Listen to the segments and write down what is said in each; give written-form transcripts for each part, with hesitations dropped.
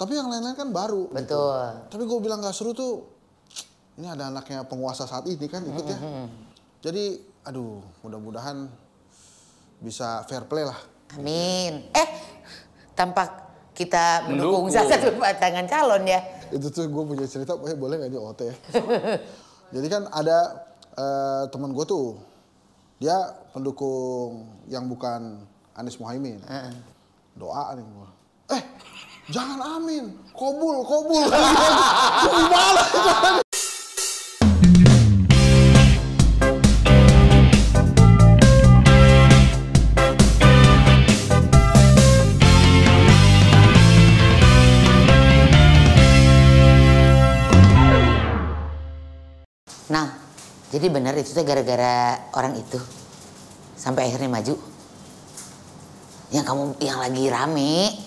Tapi yang lain-lain kan baru. Betul. Gitu. Tapi gue bilang gak seru tuh, ini ada anaknya penguasa saat ini kan ikut ya. Jadi, aduh, mudah-mudahan bisa fair play lah. Amin. Tampak kita mendukung salah satu pasangan calon ya. Itu tuh gue punya cerita, boleh gak ini OT ya? Jadi kan ada teman gue tuh, dia pendukung yang bukan Anies Muhaimin. Doa nih gue. Jangan amin, kobul. Gimana? Nah, jadi benar itu tuh gara-gara orang itu sampai akhirnya maju. Yang lagi rame.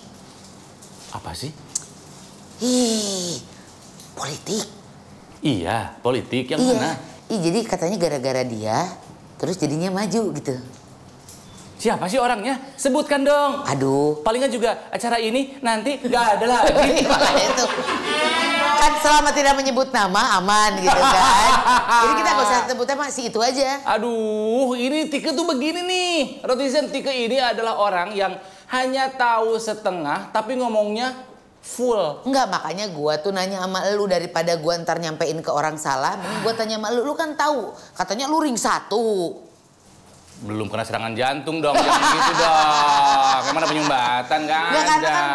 Apa sih? Politik. Iya, politik yang mana? Jadi katanya gara-gara dia terus jadinya maju gitu. Siapa sih orangnya? Sebutkan dong. Aduh. Palingan juga acara ini nanti nggak ada lagi. Makanya itu. Kan selama tidak menyebut nama aman gitu kan. Jadi kita nggak usah sebut nama, si itu aja. Aduh, ini Tike tuh begini nih. Rotizen, Tike ini adalah orang yang hanya tahu setengah tapi ngomongnya full. Enggak, makanya gua tuh nanya sama lu daripada gua ntar nyampein ke orang salah. Mending gua tanya sama lu, lu kan tahu. Katanya lu ring 1. Belum kena serangan jantung dong, jangan gitu dong. Gimana penyumbatan kan? Nggak, karena kan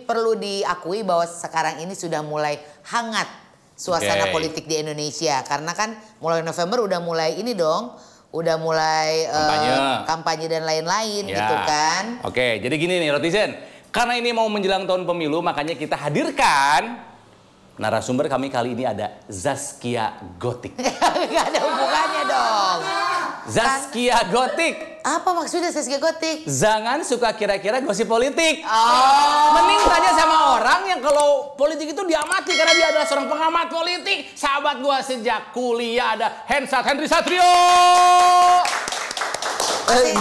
perlu diakui bahwa sekarang ini sudah mulai hangat suasana politik di Indonesia. Karena kan mulai November udah mulai ini dong, udah mulai kampanye dan lain-lain gitu kan. Oke, jadi gini nih Rotizen. Karena ini mau menjelang tahun pemilu, makanya kita hadirkan narasumber kami kali ini ada Zaskia Gotik. Gak ada hubungannya dong. Zaskia Gotik. Apa maksudnya Zaskia Gotik? Jangan suka kira-kira gosip politik. Oh. Mending tanya sama orang yang kalau politik itu diamati karena dia adalah seorang pengamat politik. Sahabat gua sejak kuliah ada Henry Satrio.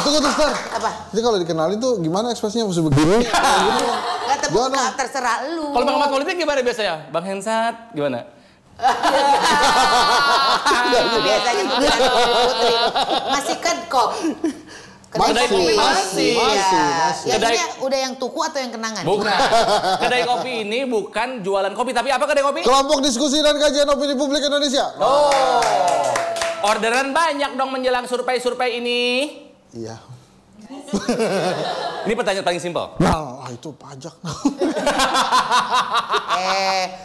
Tunggu tuh, Star. Apa? Jadi kalau dikenalin tuh gimana ekspresinya mesti begini? Gak terbuka, terserah lu. Kalau pengamat politik gimana biasanya? Bang Hensat gimana? Biasanya bukan Putri. Masih kedkop. Masih. Yang ini udah yang tuku atau yang kenangan? Bukan. Kedai kopi ini bukan jualan kopi, tapi apa kedai kopi? Kelompok diskusi dan kajian opini publik Indonesia. Oh. Orderan banyak dong menjelang survei-survei ini. Iya. Ini pertanyaan paling simpel. Nah, itu pajak.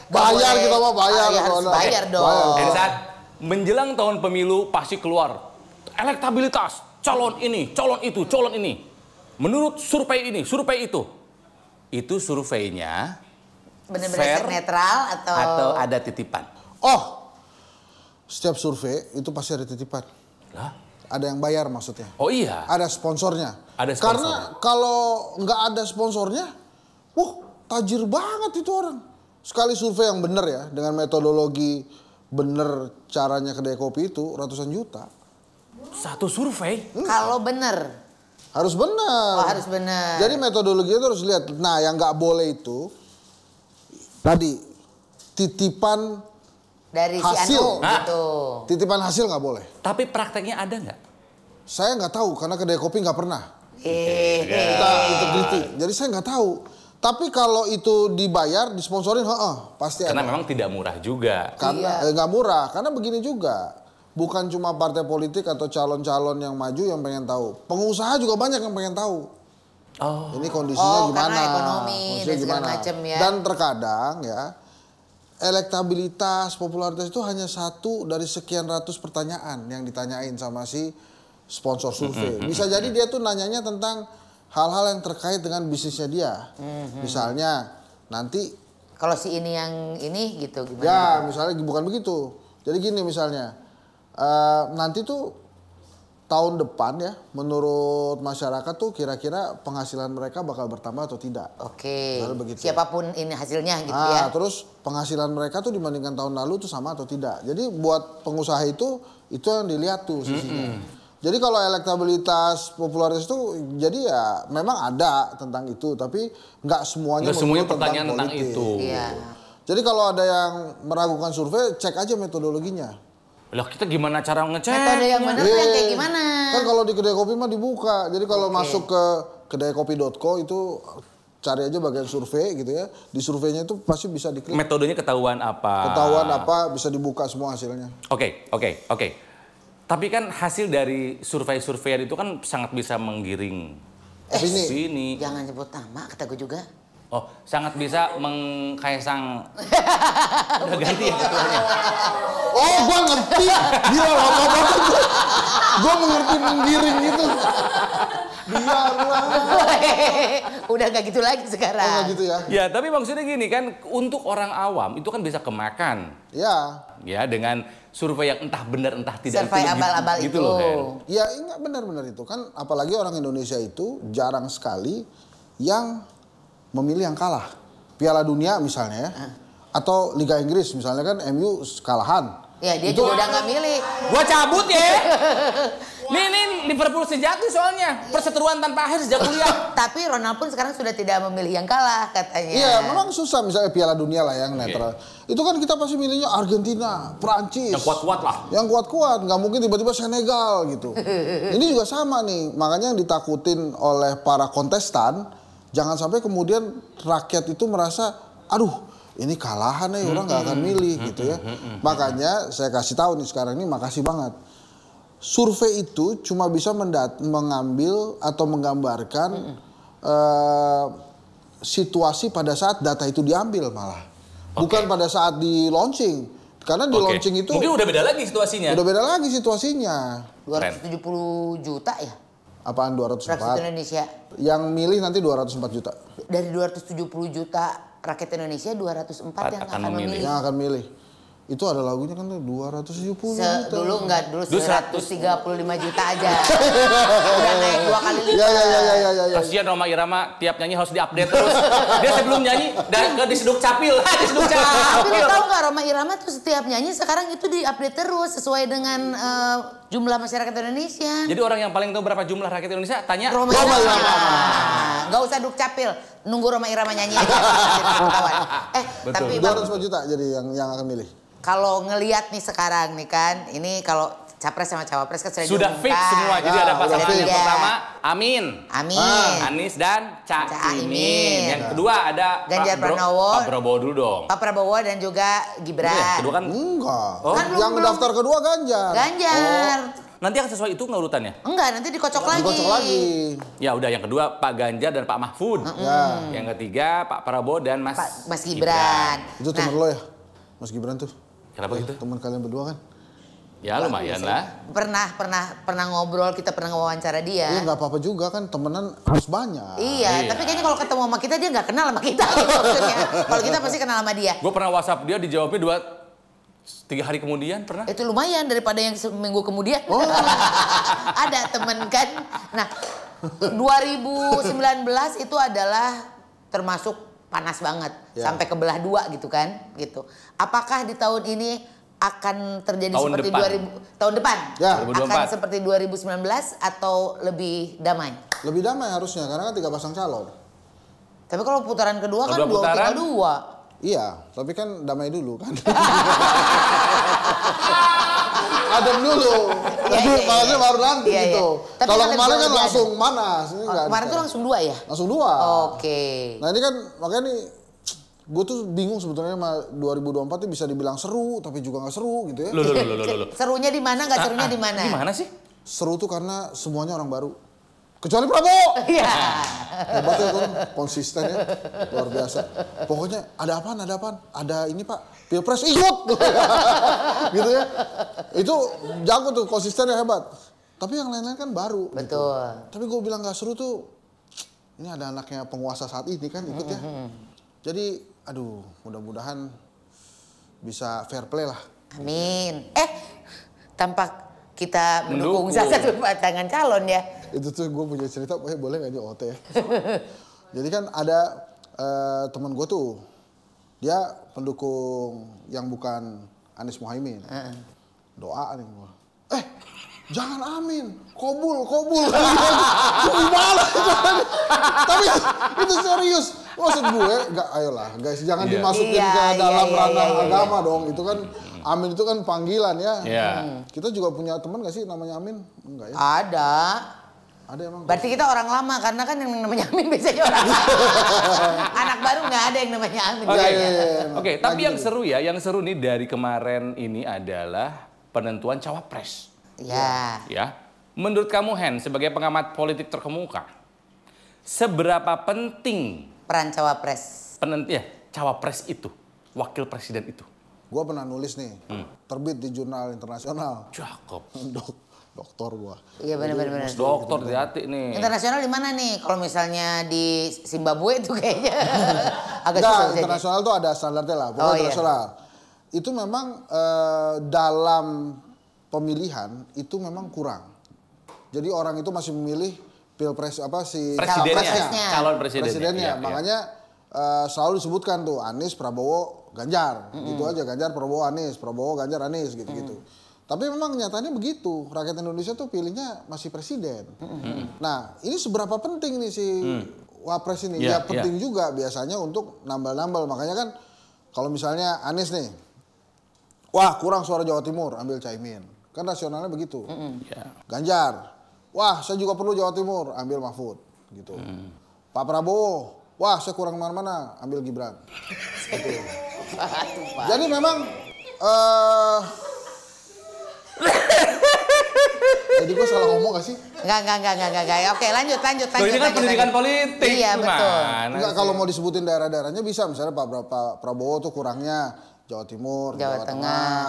Bayar kita mah bayar. Harus bayar dong. Hensat, menjelang tahun pemilu pasti keluar elektabilitas calon ini, calon itu, calon ini. Menurut survei ini, survei itu. Itu surveinya benar-benar netral atau ada titipan? Oh, setiap survei itu pasti ada titipan. Lah? Ada yang bayar maksudnya. Oh iya? Ada sponsornya. Ada sponsornya. Karena kalau nggak ada sponsornya, tajir banget itu orang. Sekali survei yang benar ya, dengan metodologi benar caranya kedai kopi itu ratusan juta. Satu survei? Kalau benar. Harus benar. Oh, harus benar. Jadi metodologi itu harus lihat. Nah, yang nggak boleh itu tadi titipan dari hasil. si Anu gitu. Titipan hasil nggak boleh. Tapi prakteknya ada nggak? Saya nggak tahu karena kedai kopi nggak pernah. Kita integriti. Jadi saya nggak tahu. Tapi kalau itu dibayar, disponsorin, pasti karena ada. memang tidak murah juga. Karena nggak murah. Karena begini juga. Bukan cuma partai politik atau calon-calon yang maju yang pengen tahu. Pengusaha juga banyak yang pengen tahu. Oh. Ini kondisinya gimana? Karena ekonomi dan segala macam ya. Dan terkadang ya, elektabilitas, popularitas itu hanya satu dari sekian ratus pertanyaan yang ditanyain sama si sponsor survei. Bisa jadi dia tuh nanyanya tentang hal-hal yang terkait dengan bisnisnya dia. Misalnya nanti kalau si ini yang ini gitu gimana? Ya, misalnya bukan begitu. Jadi gini misalnya, nanti tuh tahun depan ya, menurut masyarakat tuh kira-kira penghasilan mereka bakal bertambah atau tidak. Oke. Begitu. Siapapun ini hasilnya gitu ya. Terus penghasilan mereka tuh dibandingkan tahun lalu tuh sama atau tidak. Jadi buat pengusaha itu yang dilihat tuh sisinya. Jadi kalau elektabilitas, popularitas itu jadi ya memang ada tentang itu, tapi nggak semuanya pertanyaan tentang itu. Iya. Jadi kalau ada yang meragukan survei, cek aja metodologinya. Lah kita gimana cara ngecek? Metode yang benar tuh yang kayak gimana? Kan kalau di kedai kopi mah dibuka. Jadi kalau masuk ke kedaikopi.co itu cari aja bagian survei gitu ya. Di surveinya itu pasti bisa diklik. Metodenya ketahuan apa? Ketahuan apa, bisa dibuka semua hasilnya. Oke. Tapi kan hasil dari survei-surveian itu kan sangat bisa menggiring Opini. Jangan sebut nama, kata gue juga. Oh, sangat bisa mengkaisang. Udah ganti ya ketuanya. Oh, gua ngerti. Gila lama banget. Gua mengerti menggiring itu. Biarlah. Udah gak gitu lagi sekarang. Oh, nggak gitu ya? Ya, tapi maksudnya gini kan, untuk orang awam itu kan bisa kemakan. Ya. Ya, dengan survei yang entah benar entah tidak. Survei abal-abal gitu itu. Loh, Ya, enggak benar-benar itu kan. Apalagi orang Indonesia itu jarang sekali yang memilih yang kalah. Piala Dunia misalnya ya. Atau Liga Inggris misalnya kan MU kalahan. Ya dia juga udah nggak milih. Gua cabut ya. Nih Liverpool sejati soalnya. Perseteruan tanpa akhir sejak kuliah. Tapi Ronald pun sekarang sudah tidak memilih yang kalah katanya. Iya, memang susah misalnya Piala Dunia lah yang netral. Itu kan kita pasti milihnya Argentina, Prancis. Yang kuat-kuat lah. Yang kuat-kuat, nggak mungkin tiba-tiba Senegal gitu. Ini juga sama nih, makanya yang ditakutin oleh para kontestan, jangan sampai kemudian rakyat itu merasa, aduh ini kalahan nih orang nggak akan milih gitu ya. Makanya saya kasih tahu nih sekarang ini, makasih banget. Survei itu cuma bisa mengambil atau menggambarkan situasi pada saat data itu diambil malah. Bukan pada saat di launching. Karena di launching itu mungkin udah beda lagi situasinya. Udah beda lagi situasinya. 270 juta ya? Apaan 204? Rakyat Indonesia. Yang milih nanti 204 juta. Dari 270 juta rakyat Indonesia 204 yang akan memilih. Yang akan milih. Itu ada lagunya kan 270 juta. Dulu 135 juta aja. Udah naik 2 kali lipat. Ya. Kasihan Rhoma Irama tiap nyanyi harus diupdate terus. Dia sebelum nyanyi ke diseduk capil. Diseduk Tapi capil. dia tahu nggak Rhoma Irama tuh setiap nyanyi sekarang itu diupdate terus sesuai dengan jumlah masyarakat Indonesia. Jadi orang yang paling tahu berapa jumlah rakyat Indonesia tanya Rhoma Irama. Nggak usah duk capil, nunggu Rhoma Irama nyanyi aja. Tapi 204 juta jadi yang akan milih. Kalau ngelihat nih sekarang nih kan, ini kalau capres sama cawapres kan sudah fix semua. Jadi ada pasangan yang pertama Amin, Anies dan Caimin. Yang kedua ada Ganjar Pranowo, Pak Prabowo dulu dong. Pak Prabowo dan juga Gibran. Kedua kan enggak. Kan yang daftar kedua Ganjar. nanti akan sesuai itu nggak urutannya? Enggak, nanti dikocok lagi. Dikocok lagi. Ya udah, yang kedua Pak Ganjar dan Pak Mahfud. Yang ketiga Pak Prabowo dan Mas Gibran. Itu temen lo ya, Mas Gibran tuh? Kenapa gitu? Teman kalian berdua kan? Ya lumayan lah. Pernah ngobrol, kita pernah wawancara dia. Iya nggak apa-apa juga kan, temenan harus banyak. Iya, tapi kayaknya kalau ketemu sama kita dia nggak kenal sama kita. Gitu, maksudnya. Kalau kita pasti kenal sama dia. Gue pernah WhatsApp dia, dijawabnya 3 hari kemudian pernah. Itu lumayan daripada yang seminggu kemudian. Oh. Ada temen kan. Nah, 2019 itu adalah termasuk panas banget. Sampai kebelah dua gitu kan. Gitu. Apakah di tahun ini akan terjadi seperti tahun depan? Ya. Akan seperti 2019 atau lebih damai? Lebih damai harusnya, karena kan 3 pasang calon. Tapi kalau putaran kedua kan 2-3-2. Iya, tapi kan damai dulu kan. Adem dulu. Maksudnya baru nanti gitu. Kalau kemarin kan langsung panas. Kemarin tuh langsung 2 ya? Langsung 2. Oke. Nah ini kan makanya nih, gue tuh bingung sebetulnya sama 2024 ini bisa dibilang seru, tapi juga nggak seru gitu ya. Loh. Serunya di mana, nggak serunya di mana? Gimana sih? Seru tuh karena semuanya orang baru. Kecuali Prabowo. Iya. Hebat ya kan, konsisten ya, luar biasa. Pokoknya ada apaan? Ada ini Pak, Pilpres ikut. Gitu ya. Itu jago tuh, konsistennya hebat. Tapi yang lain-lain kan baru. Betul. Gitu. Tapi gue bilang gak seru tuh, ini ada anaknya penguasa saat ini kan ikut ya. Jadi, aduh, mudah-mudahan bisa fair play lah. Amin. Tampak kita mendukung salah satu pasangan calon ya. Itu tuh gue punya cerita, boleh gak ini OT ya? Jadi kan ada teman gue tuh, dia pendukung yang bukan Anies Muhaimin. Doa nih gue. jangan amin, kobul. Gimana? Tapi itu serius. Maksud gue, ayolah guys, jangan dimasukin ke dalam ranah agama dong. Itu kan, amin itu kan panggilan ya. Kita juga punya teman gak sih namanya Amin? Enggak ya? Ada emang. Berarti kita orang lama, karena kan yang namanya Amin biasanya orang lama. Anak baru nggak ada yang namanya Amin. Oke, tapi yang seru ya, yang seru nih dari kemarin ini adalah penentuan cawapres. Ya. Menurut kamu Hen, sebagai pengamat politik terkemuka, seberapa penting peran cawapres? Cawapres itu, wakil presiden itu. Gua pernah nulis nih, terbit di jurnal internasional. Cakep. Doktor gua. Iya benar-benar. Doktor hati nih. Internasional di mana nih? Kalau misalnya di Zimbabwe itu kayaknya agak susah. Enggak, internasional tuh ada standarnya lah. Pokoknya internasional. Itu memang dalam pemilihan itu memang kurang. Jadi orang itu masih memilih pilpres presidennya, calon presidennya. Makanya selalu disebutkan tuh Anies, Prabowo, Ganjar. Gitu aja, Ganjar, Prabowo, Anies, Prabowo, Ganjar, Anies gitu-gitu. Tapi memang nyatanya begitu, rakyat Indonesia tuh pilihnya masih presiden. Nah, ini seberapa penting nih si Wapres ini? Ya penting juga biasanya untuk nambal-nambal. Makanya kan kalau misalnya Anies nih, wah kurang suara Jawa Timur, ambil Caimin. Kan rasionalnya begitu. Ganjar, wah saya juga perlu Jawa Timur, ambil Mahfud. Gitu. Pak Prabowo, wah saya kurang mana-mana, ambil Gibran. Gitu. Jadi memang... Jadi gue salah ngomong gak sih? Enggak. Oke, lanjut. Ini kan pendidikan politik. Iya, betul. Enggak, kalau mau disebutin daerah-daerahnya bisa. Misalnya Pak Prabowo tuh kurangnya Jawa Timur, Jawa Tengah,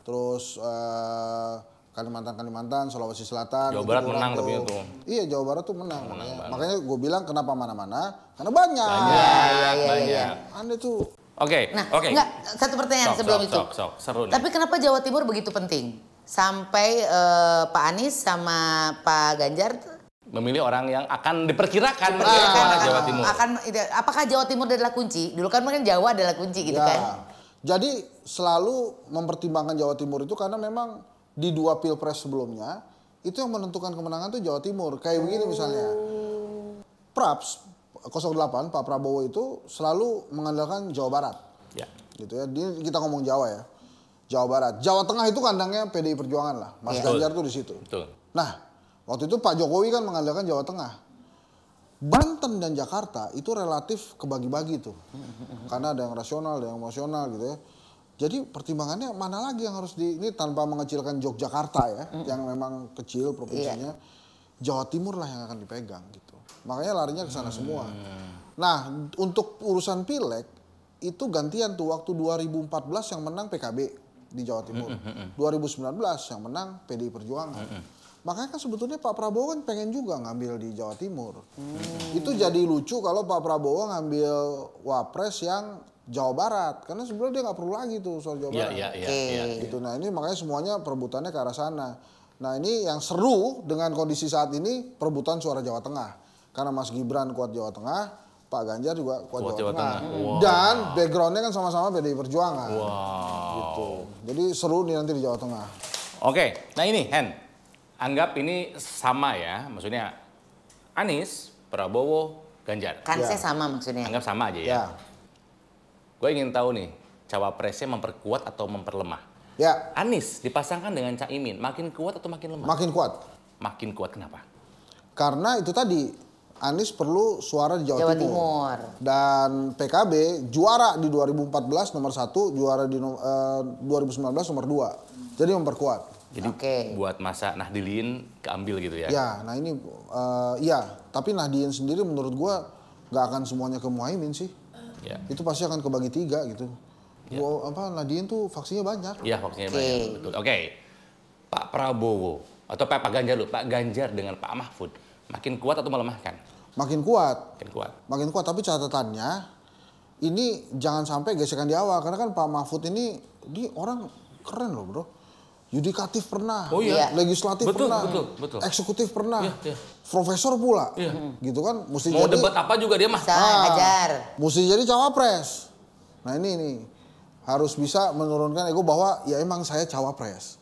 terus Kalimantan, Sulawesi Selatan. Jawa Barat menang tapi itu. Iya, Jawa Barat tuh menang. Makanya gue bilang kenapa mana-mana? Karena banyak. Banyak. Anda tuh. Oke. Enggak, satu pertanyaan sebelum itu. Seru nih. Tapi kenapa Jawa Timur begitu penting? Sampai Pak Anies sama Pak Ganjar memilih orang yang akan diperkirakan orang Jawa Timur. Apakah Jawa Timur adalah kunci? Dulu kan mungkin Jawa adalah kunci gitu kan. Jadi selalu mempertimbangkan Jawa Timur itu karena memang di 2 pilpres sebelumnya itu yang menentukan kemenangan tuh Jawa Timur. Kayak begini misalnya. Praps 08 Pak Prabowo itu selalu mengandalkan Jawa Barat. Gitu ya. Kita ngomong Jawa ya. Jawa Barat. Jawa Tengah itu kandangnya PDI Perjuangan lah. Mas Ganjar tuh di situ. Nah, waktu itu Pak Jokowi kan mengandalkan Jawa Tengah. Banten dan Jakarta itu relatif kebagi-bagi tuh. Karena ada yang rasional, ada yang emosional gitu ya. Jadi pertimbangannya mana lagi yang harus ini tanpa mengecilkan Yogyakarta ya, yang memang kecil provinsinya. Jawa Timur lah yang akan dipegang gitu. Makanya larinya ke sana semua. Nah, untuk urusan pileg itu gantian tuh waktu 2014 yang menang PKB di Jawa Timur. 2019 yang menang PDI Perjuangan. Makanya kan sebetulnya Pak Prabowo kan pengen juga ngambil di Jawa Timur. Itu jadi lucu kalau Pak Prabowo ngambil Wapres yang Jawa Barat. Karena sebenarnya dia nggak perlu lagi tuh soal Jawa Barat. Gitu. Nah ini makanya semuanya perebutannya ke arah sana. Nah ini yang seru dengan kondisi saat ini perebutan suara Jawa Tengah. Karena Mas Gibran kuat Jawa Tengah, Pak Ganjar juga kuat Jawa Tengah. Dan backgroundnya kan sama-sama PDI Perjuangan. Gitu. Jadi seru nih nanti di Jawa Tengah. Oke, nah ini Hen, anggap ini sama ya, maksudnya Anies, Prabowo, Ganjar. Kansnya sama maksudnya. Anggap sama aja ya. Gue ingin tahu nih, cawapresnya memperkuat atau memperlemah? Anies dipasangkan dengan Caimin, makin kuat atau makin lemah? Makin kuat. Makin kuat, kenapa? Karena itu tadi, Anies perlu suara di Jawa Timur. Dan PKB juara di 2014 nomor 1, juara di 2019 nomor 2. Jadi memperkuat. Jadi buat masa Nahdliyin keambil gitu ya? Ya, nah ini tapi Nahdliyin sendiri menurut gua nggak akan semuanya ke Muhaimin sih. Itu pasti akan kebagi 3 gitu. Nahdliyin tuh faksinya banyak. Iya, faksinya banyak, betul. Pak Prabowo atau Pak Ganjar Pak Ganjar dengan Pak Mahfud makin kuat atau melemahkan? Makin kuat. Makin kuat, tapi catatannya ini jangan sampai gesekan di awal. Karena kan Pak Mahfud ini orang keren loh bro. Yudikatif pernah, legislatif pernah, eksekutif pernah, profesor pula. Gitu kan. Mesti mau debat apa juga dia mah. Ajar. Mesti jadi cawapres. Nah ini harus bisa menurunkan ego bahwa ya emang saya cawapres.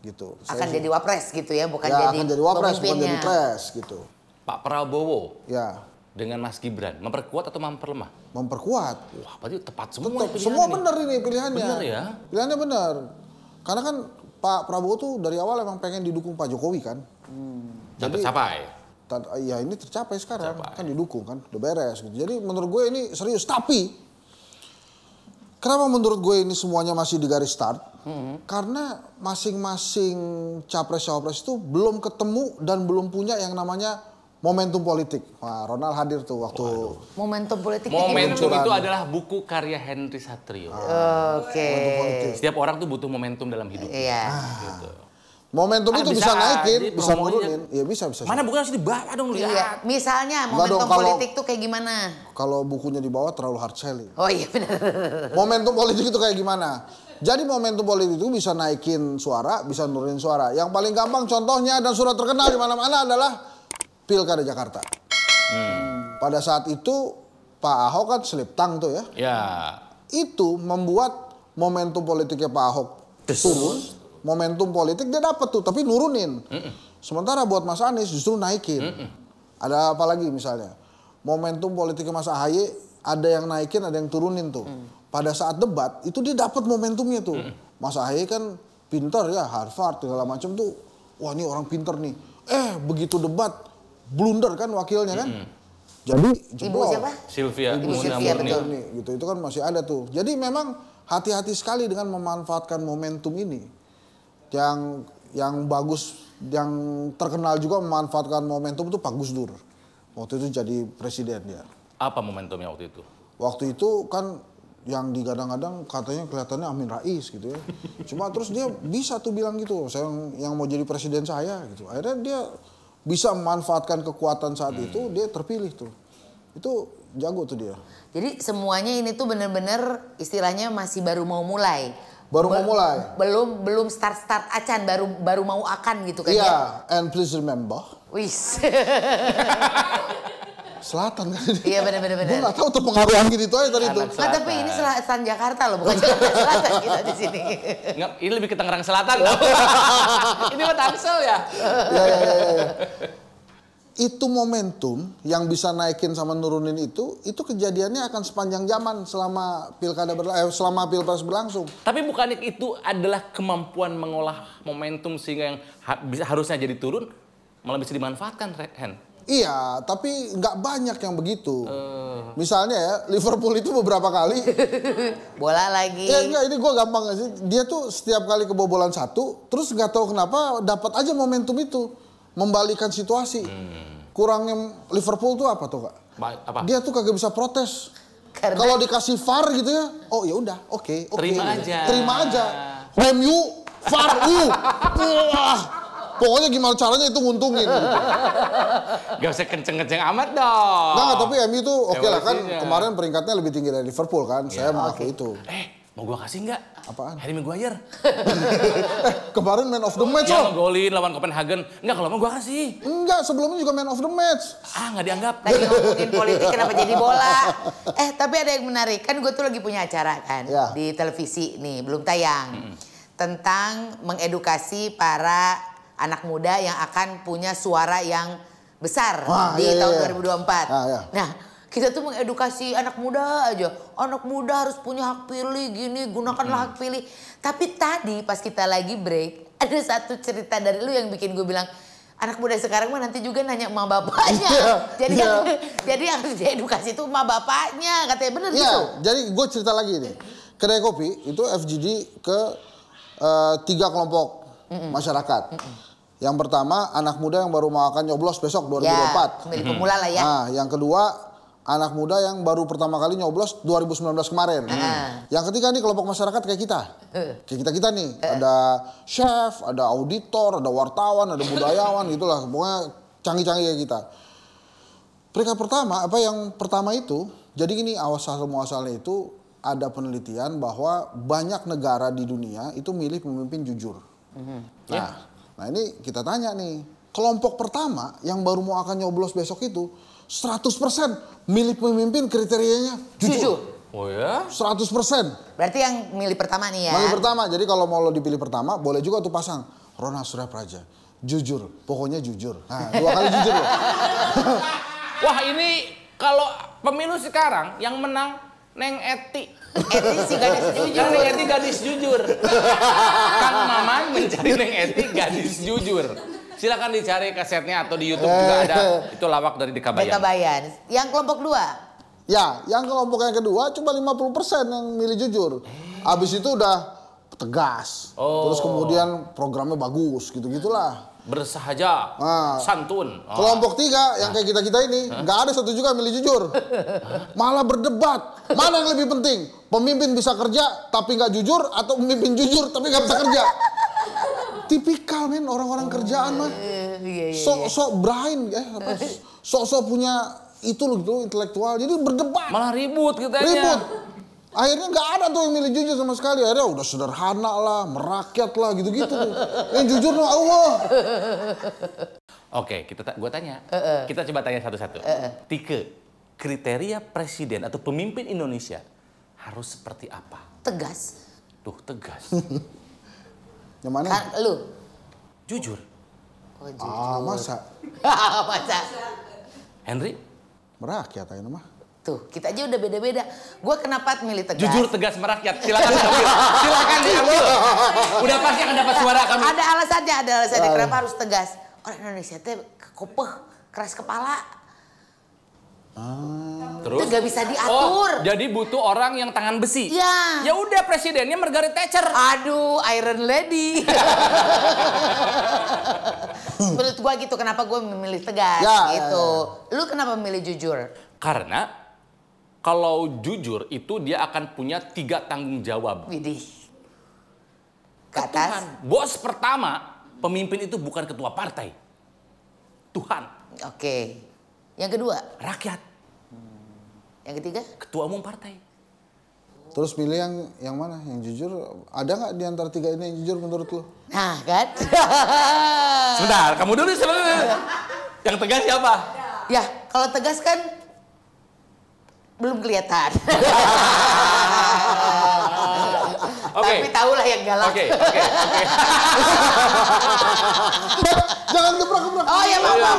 gitu. Akan jadi wapres gitu ya, bukan ya, jadi akan jadi wapres, bukan jadi pres gitu. Pak Prabowo ya dengan Mas Gibran memperkuat atau memperlemah? Memperkuat. Wah, berarti tepat semua. Semua benar ini pilihannya. Benar ya? Pilihannya benar. Karena kan Pak Prabowo tuh dari awal emang pengen didukung Pak Jokowi kan. Dan tercapai. Ya ini tercapai sekarang, kan didukung kan, udah beres gitu. Jadi menurut gue ini serius. Tapi kenapa menurut gue ini semuanya masih di garis start? Karena masing-masing capres-cawapres itu belum ketemu dan belum punya yang namanya momentum politik. Wah, Ronald hadir tuh waktu momentum politik. Momentum itu adalah buku karya Henry Satrio. Oke. Setiap orang tuh butuh momentum dalam hidup. Iya. Gitu. Momentum itu bisa naikin, bisa nurunin. Iya bisa. Mana bukunya harus dibawa dong lihat. Iya. Misalnya momentum politik tuh kayak gimana? Kalau bukunya dibawa terlalu hard selling. Oh iya benar. Momentum politik itu kayak gimana? Jadi momentum politik itu bisa naikin suara, bisa nurunin suara. Yang paling gampang contohnya dan sudah terkenal di mana-mana adalah Pilkada Jakarta. Pada saat itu Pak Ahok kan selip tang tuh ya. Ya. Itu membuat momentum politiknya Pak Ahok turun. Momentum politik dia dapat tuh, tapi nurunin. Sementara buat Mas Anies justru naikin. Ada apa lagi misalnya? Momentum politiknya Mas AHY ada yang naikin, ada yang turunin tuh. Pada saat debat itu dia dapat momentumnya tuh. Mas AHY kan pinter ya, Harvard segala macam tuh. Wah ini orang pinter nih. Begitu debat blunder kan wakilnya kan. Jadi Ibu siapa? Sylvia. Ibu Sylvia betul. Gitu itu kan masih ada tuh. Jadi memang hati-hati sekali dengan memanfaatkan momentum ini. Yang bagus, yang terkenal juga memanfaatkan momentum itu Pak Gus Dur. Waktu itu jadi presiden dia. Apa momentumnya waktu itu? Waktu itu kan yang digadang-gadang katanya kelihatannya Amin Rais gitu ya. Cuma terus dia bisa tuh bilang gitu, saya yang mau jadi presiden saya gitu. Akhirnya dia bisa memanfaatkan kekuatan saat itu, dia terpilih tuh. Itu jago tuh dia. Jadi semuanya ini tuh bener-bener istilahnya masih baru mau mulai. Baru mau mulai. Belum start acan, baru mau akan gitu kan. Iya, and please remember. Wis. Selatan kan. Iya benar. Gue nggak tahu terpengaruh angin itu aja tadi itu. Nah, tapi ini selatan Jakarta loh, bukan Jakarta Selatan kita di sini. Nggak, ini lebih ke Tangerang Selatan loh. Ini mah Tangsel ya. Iya. Itu momentum yang bisa naikin sama nurunin itu kejadiannya akan sepanjang zaman selama selama pilpres berlangsung. Tapi bukannya itu adalah kemampuan mengolah momentum sehingga yang harusnya jadi turun malah bisa dimanfaatkan, Hen? Iya, tapi nggak banyak yang begitu. Misalnya ya, Liverpool itu beberapa kali. Bola lagi. Ya enggak, ini gue gampang sih. Dia tuh setiap kali kebobolan satu, terus nggak tahu kenapa dapat aja momentum itu. Membalikan situasi. Kurangnya Liverpool tuh apa tuh Kak? Apa? Dia tuh kagak bisa protes. Kalau dikasih VAR gitu ya, oh ya udah, oke. Terima aja. MU, VAR, wah. Pokoknya gimana caranya itu nguntungin. Gitu. Gak usah kenceng-kenceng amat dong. Nah, tapi MU tuh oke lah kan. Kemarin peringkatnya lebih tinggi dari Liverpool kan. Saya mengaku itu. Mau gua kasih nggak? Apaan? Harry Maguire. Kemarin man of the match loh. Yang ngegolin lawan Copenhagen. Enggak, kalau mau gua kasih. Enggak, sebelumnya juga man of the match. Nggak dianggap. Lagi ngomongin politik kenapa jadi bola. Tapi ada yang menarik. Kan gue tuh lagi punya acara kan. Di televisi nih, belum tayang. Tentang mengedukasi para anak muda yang akan punya suara yang besar di tahun 2024. Nah, kita tuh mengedukasi anak muda aja. Anak muda harus punya hak pilih gini, gunakanlah hak pilih. Tapi tadi pas kita lagi break, ada satu cerita dari lu yang bikin gue bilang, anak muda sekarang mah nanti juga nanya emak bapaknya. Jadi harus diedukasi tuh emak bapaknya, katanya bener gitu. Jadi gue cerita lagi nih. Kedai kopi itu FGD ke 3 kelompok masyarakat. Yang pertama anak muda yang baru mau akan nyoblos besok 2024. Pemilih pemula lah ya. Nah, yang kedua anak muda yang baru pertama kali nyoblos 2019 kemarin. Yang ketiga nih kelompok masyarakat kayak kita. Kayak kita nih. Ada chef, ada auditor, ada wartawan, ada budayawan gitulah. Pokoknya canggih-canggih kayak kita. Peringkat pertama, yang pertama itu, jadi gini awal-muasalnya itu ada penelitian bahwa banyak negara di dunia itu milih pemimpin jujur. Nah ini kita tanya nih, kelompok pertama yang baru mau akan nyoblos besok itu 100% milih pemimpin kriterianya jujur. Oh ya? 100%. Berarti yang milih pertama nih ya? Milih pertama, jadi kalau mau lo dipilih pertama boleh juga tuh pasang Ronald Suryapraja. Jujur, pokoknya jujur. Nah, 2 kali jujur loh. Wah ini kalau pemilu sekarang yang menang Neng Eti. Eti sih gadis jujur. Neng Eti gadis jujur. Kang Maman mencari Neng Eti gadis jujur. Silakan dicari kasetnya atau di YouTube juga ada. Itu lawak dari Dekabayan. Dekabayan. Yang kelompok 2? Ya, yang kelompok yang kedua cuma 50% yang milih jujur. Abis itu udah tegas. Terus kemudian programnya bagus, gitu-gitulah. Bersahaja, santun. Kelompok 3 yang kayak kita-kita ini, nggak ada satu juga milih jujur. Malah berdebat. Mana yang lebih penting? Pemimpin bisa kerja tapi nggak jujur atau pemimpin jujur tapi nggak bisa kerja? Tipikal men orang-orang kerjaan mah. Sok-sok brain sok-sok punya itu loh gitu intelektual. Jadi berdebat. Malah ribut gitu aja. Ribut. Akhirnya nggak ada tuh yang milih jujur sama sekali. Akhirnya udah sederhana lah, merakyat lah gitu-gitu. Yang jujur no Allah. Oke, gue tanya. Kita coba tanya satu-satu. Tike, kriteria presiden atau pemimpin Indonesia harus seperti apa? Tegas. Tuh, tegas. Yang mana? Kan lu? Jujur. Oh, jujur. Masa? Masa? Henry? Merakyat aja mah. Tuh, kita aja udah beda-beda. Gue kenapa milih tegas? Jujur, tegas, merakyat. Silakan diambil. Silakan diambil. Udah pasti akan dapat suara kami. Ada alasannya. Kenapa harus tegas? Orang Indonesia teh kopeh, keras kepala. Terus? Itu gak bisa diatur. Jadi butuh orang yang tangan besi. Ya. Ya udah presidennya Margaret Thatcher. Aduh, Iron Lady. Menurut gue gitu, kenapa gue memilih tegas gitu. Lu kenapa memilih jujur? Karena kalau jujur itu dia akan punya 3 tanggung jawab. Widih. Ke atas. Bos pertama, pemimpin itu bukan ketua partai. Tuhan. Oke. Yang kedua? Rakyat. Yang ketiga? Ketua umum partai. Terus pilih yang mana? Yang jujur? Ada nggak di antara 3 ini yang jujur menurut lo? Nah kan? Sebentar, kamu dulu sebenarnya. Yang tegas siapa? Ya, kalau tegas kan belum kelihatan. Tapi tahulah yang galak. Oke. Jangan gebrak-gebrak. Oh ya, maaf.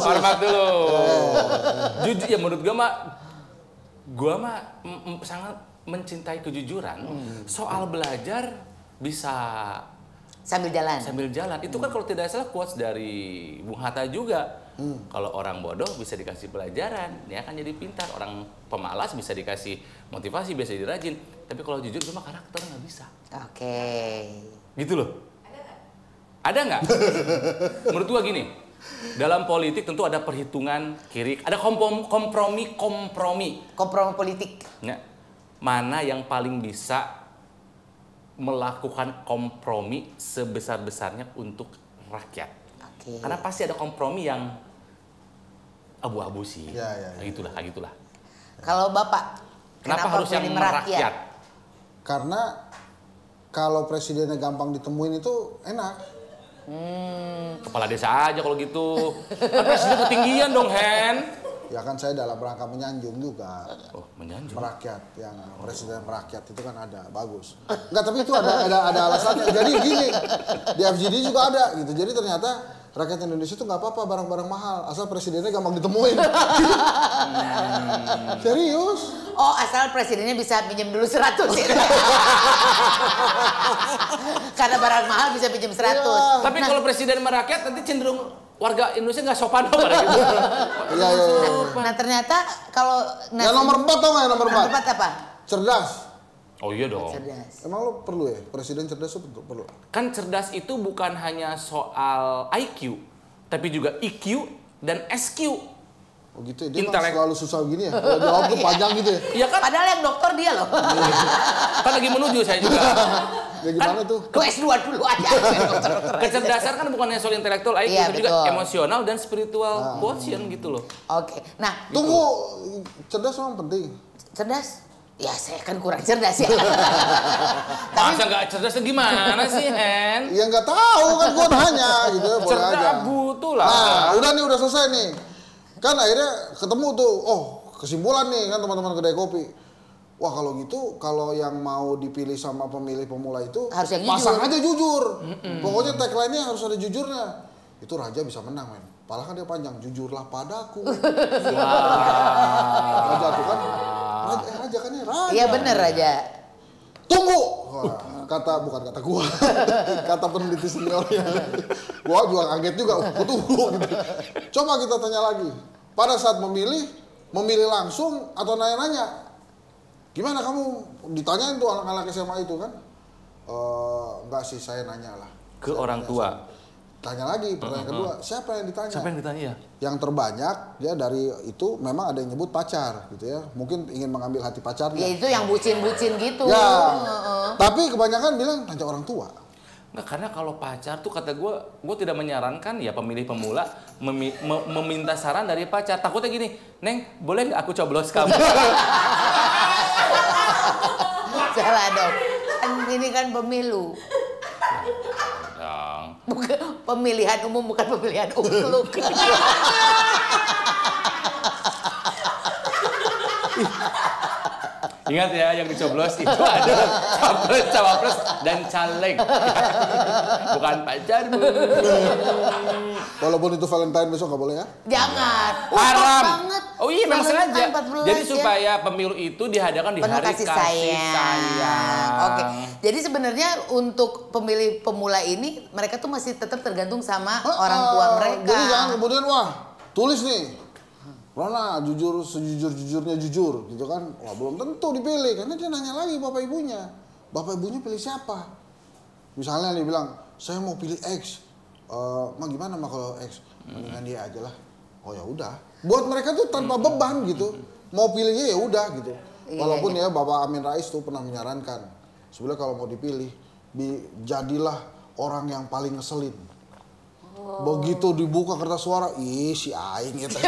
Hormat dulu. Jujur ya menurut gue mah sangat mencintai kejujuran. Soal belajar bisa sambil jalan. Itu kan kalau tidak salah quotes dari Bung Hatta juga. Kalau orang bodoh bisa dikasih pelajaran, dia akan jadi pintar. Orang pemalas bisa dikasih motivasi, bisa jadi rajin. Tapi kalau jujur cuma karakter nggak bisa. Oke. Gitu loh. Ada nggak? Menurut gua gini, dalam politik tentu ada perhitungan kiri, ada kompromi. Kompromi politik. Nah, mana yang paling bisa melakukan kompromi sebesar-besarnya untuk rakyat? Oke. Karena pasti ada kompromi yang abu-abu sih. Ya. Gitulah. Kalau Bapak, kenapa harus yang merakyat? Karena kalau presidennya gampang ditemuin itu enak. Kepala desa aja kalau gitu. Kan presiden ketinggian dong, Hen. Ya kan saya dalam rangka menyanjung juga. Oh, menyanjung. Merakyat, yang presiden merakyat itu kan ada, bagus. Enggak, tapi itu ada alasannya. Jadi gini, di FGD juga ada gitu. Jadi ternyata rakyat Indonesia itu nggak apa-apa barang-barang mahal, asal presidennya gampang ditemuin. Serius? Oh, asal presidennya bisa pinjam dulu 100 ya. Karena barang mahal bisa pinjam 100. Ya. Tapi kalau presiden merakyat nanti cenderung warga Indonesia nggak sopan pada gitu. Iya. Nah, ternyata kalau Yang nomor 4 tau nggak yang nomor 4? Nomor 4 apa? Cerdas. Oh iya dong. Cerdas. Emang lo perlu ya? Presiden cerdas itu perlu? Kan cerdas itu bukan hanya soal IQ, tapi juga EQ dan SQ. Oh gitu ya? Dia emang selalu susah gini ya? Kalau jawab tuh panjang gitu ya? Iya kan? Padahal yang dokter dia loh. Kan lagi menuju saya juga. Ya gimana tuh? Gue S2 dulu aja. Kecerdasan kan bukan hanya soal intelektual, IQ, Iya, tapi juga emosional dan spiritual quotient gitu loh. Oke. Nah, Tunggu, cerdas memang penting. cerdas? Ya saya kan kurang cerdas ya. Masa nggak cerdasnya gimana sih, Hen? Ya nggak tahu kan gue nanya gitu, boleh Cerdas aja. butuh lah. Nah, udah selesai nih. Kan akhirnya ketemu tuh, kesimpulan nih kan teman-teman kedai kopi. wah kalau gitu, kalau yang mau dipilih sama pemilih pemula itu harus yang pasang aja jujur. Pokoknya tagline-nya harus ada jujurnya. Itu raja bisa menang, men. Padahal kan dia panjang, jujurlah padaku. Raja tuh kan, raja kan ya raja. Iya bener raja. Tunggu! Wah, bukan kata gua, kata peneliti seniornya. Gua juga kaget juga, tunggu gitu. Coba kita tanya lagi, pada saat memilih langsung atau nanya-nanya? Gimana kamu ditanyain tuh anak-anak SMA itu kan? Enggak sih, saya nanya lah. Ke orang tua. Tanya lagi, pertanyaan kedua, siapa yang ditanya? Siapa yang ditanya? Yang terbanyak ya dari itu memang ada yang nyebut pacar gitu ya. Mungkin ingin mengambil hati pacarnya. Ya itu yang bucin-bucin gitu. Ya, tapi kebanyakan bilang tanya orang tua. Enggak, karena kalau pacar tuh kata gue tidak menyarankan ya pemilih pemula meminta saran dari pacar. Takutnya gini, Neng, boleh nggak aku coblos kamu? Salah dong. Kan ini kan pemilu. Bukan pemilihan umum, bukan pemilihan ukluk. Ingat ya, yang dicoblos itu ada capres, cawapres, dan caleg. Bukan pacarmu. Walaupun itu Valentine besok nggak boleh ya? Jangan. Haram. Banget. Oh iya, memang sengaja. 14 Jadi ya. supaya pemilu itu diadakan di hari kasih sayang. Oke. Jadi sebenarnya untuk pemilih pemula ini, mereka tuh masih tetap tergantung sama orang tua mereka. Jadi jangan kemudian, wah, tulis nih. Rona jujur sejujur-jujurnya jujur gitu kan. Wah, belum tentu dipilih karena dia nanya lagi bapak ibunya. Bapak ibunya pilih siapa? Misalnya dia bilang, "Saya mau pilih X." Mah gimana mah kalau X? Mendingan dia aja lah. Oh ya udah. Buat mereka tuh tanpa beban gitu. Mau pilihnya ya udah gitu. Walaupun ya Bapak Amin Rais tuh pernah menyarankan, sebenarnya kalau mau dipilih, jadilah orang yang paling ngeselin. Begitu dibuka kertas suara, ih si Aing gitu.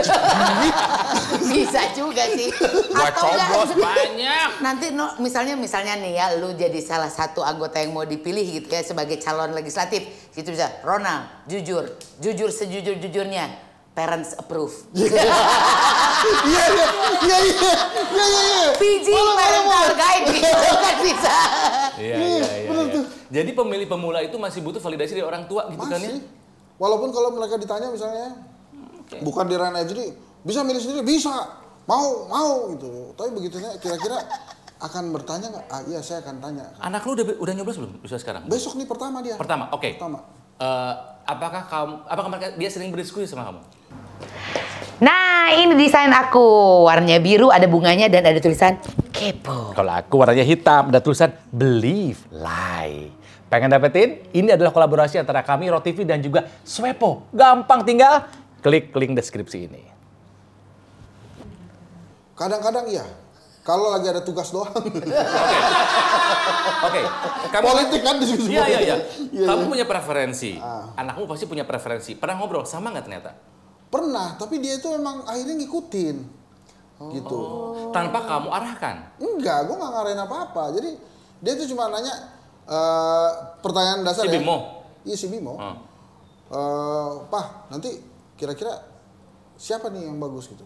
Bisa juga sih. Gua coblos banyak. Nanti misalnya nih ya, lu jadi salah satu anggota yang mau dipilih gitu ya sebagai calon legislatif. Gitu bisa, Ronald, jujur sejujur-jujurnya, parents approve. Iya. PG parental guide gitu kan bisa. Iya. Jadi pemilih pemula itu masih butuh validasi dari orang tua gitu kan ya? Walaupun kalau mereka ditanya misalnya, bukan di ranah jadi bisa milih sendiri, bisa, mau gitu. Tapi begitunya kira-kira akan bertanya nggak? Iya saya akan tanya. Anak lu udah nyoblos belum? Bisa sekarang? Besok nih pertama dia. Pertama, oke. Pertama. Apakah mereka dia sering berdiskusi sama kamu? Nah ini desain aku, warnanya biru, ada bunganya dan ada tulisan kepo. Kalau aku warnanya hitam, ada tulisan believe, lie. Pengen dapetin? Ini adalah kolaborasi antara kami, ROTV dan juga Swepo. Gampang, tinggal klik link deskripsi ini. Kadang-kadang iya. Kalau lagi ada tugas doang. Oke. Politik kan di situ. Iya. Kamu punya preferensi. Anakmu pasti punya preferensi. Pernah ngobrol sama nggak ternyata? Pernah, tapi dia itu memang akhirnya ngikutin. Gitu. Tanpa kamu arahkan? Enggak, gue nggak ngarahin apa-apa. Jadi dia tuh cuma nanya pertanyaan dasar si Bimo? Iya si Bimo. Pak, nanti kira-kira siapa nih yang bagus gitu?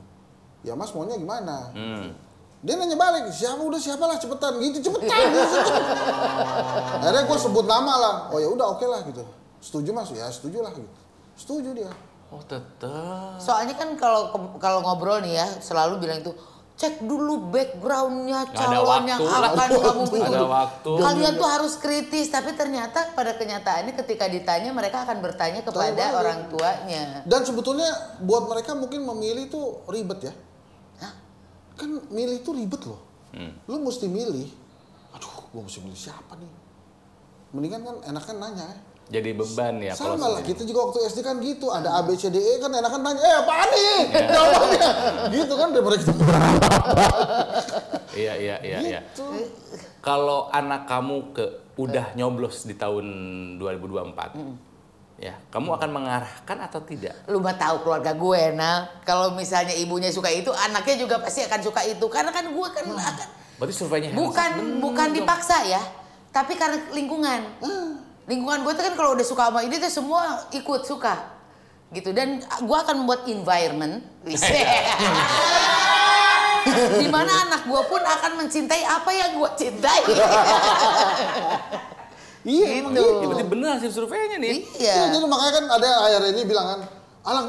Ya Mas maunya gimana? Dia nanya balik, siapalah cepetan gitu, cepetan. Akhirnya gue sebut nama lah. Oh ya udah oke lah gitu. Setuju Mas? Ya setuju lah gitu. Setuju dia. Oh tetap. Soalnya kan kalau ngobrol nih ya selalu bilang itu cek dulu backgroundnya calon yang akan kamu pilih. Kalian tuh harus kritis, tapi ternyata pada kenyataannya ketika ditanya mereka akan bertanya kepada orang tuanya. Dan sebetulnya buat mereka mungkin memilih tuh ribet ya. Hah? Kan milih tuh ribet loh. Lu mesti milih. Aduh, gua mesti milih siapa nih? Mendingan kan enakan nanya ya. Jadi beban ya. Sama lah, kita juga waktu SD kan gitu. Ada A, B, C, D, E kan enakan nanya, apaan nih? Jawabannya. Gitu kan daripada kita Iya. Kalau anak kamu udah nyoblos di tahun 2024, ya, kamu akan mengarahkan atau tidak? Lu mah tahu keluarga gue, nah. Kalau misalnya ibunya suka itu, anaknya juga pasti akan suka itu. Karena kan gue kan akan. Berarti surveinya bukan dipaksa ya, tapi karena lingkungan. Lingkungan gue tuh kan kalau udah suka sama ini tuh semua ikut suka gitu, dan gue akan membuat environment Di mana anak gue pun akan mencintai apa yang gue cintai. Iya, Gitu. Berarti benar hasil surveinya nih. Iya. Jadi makanya kan ada akhirnya ini bilang kan, anak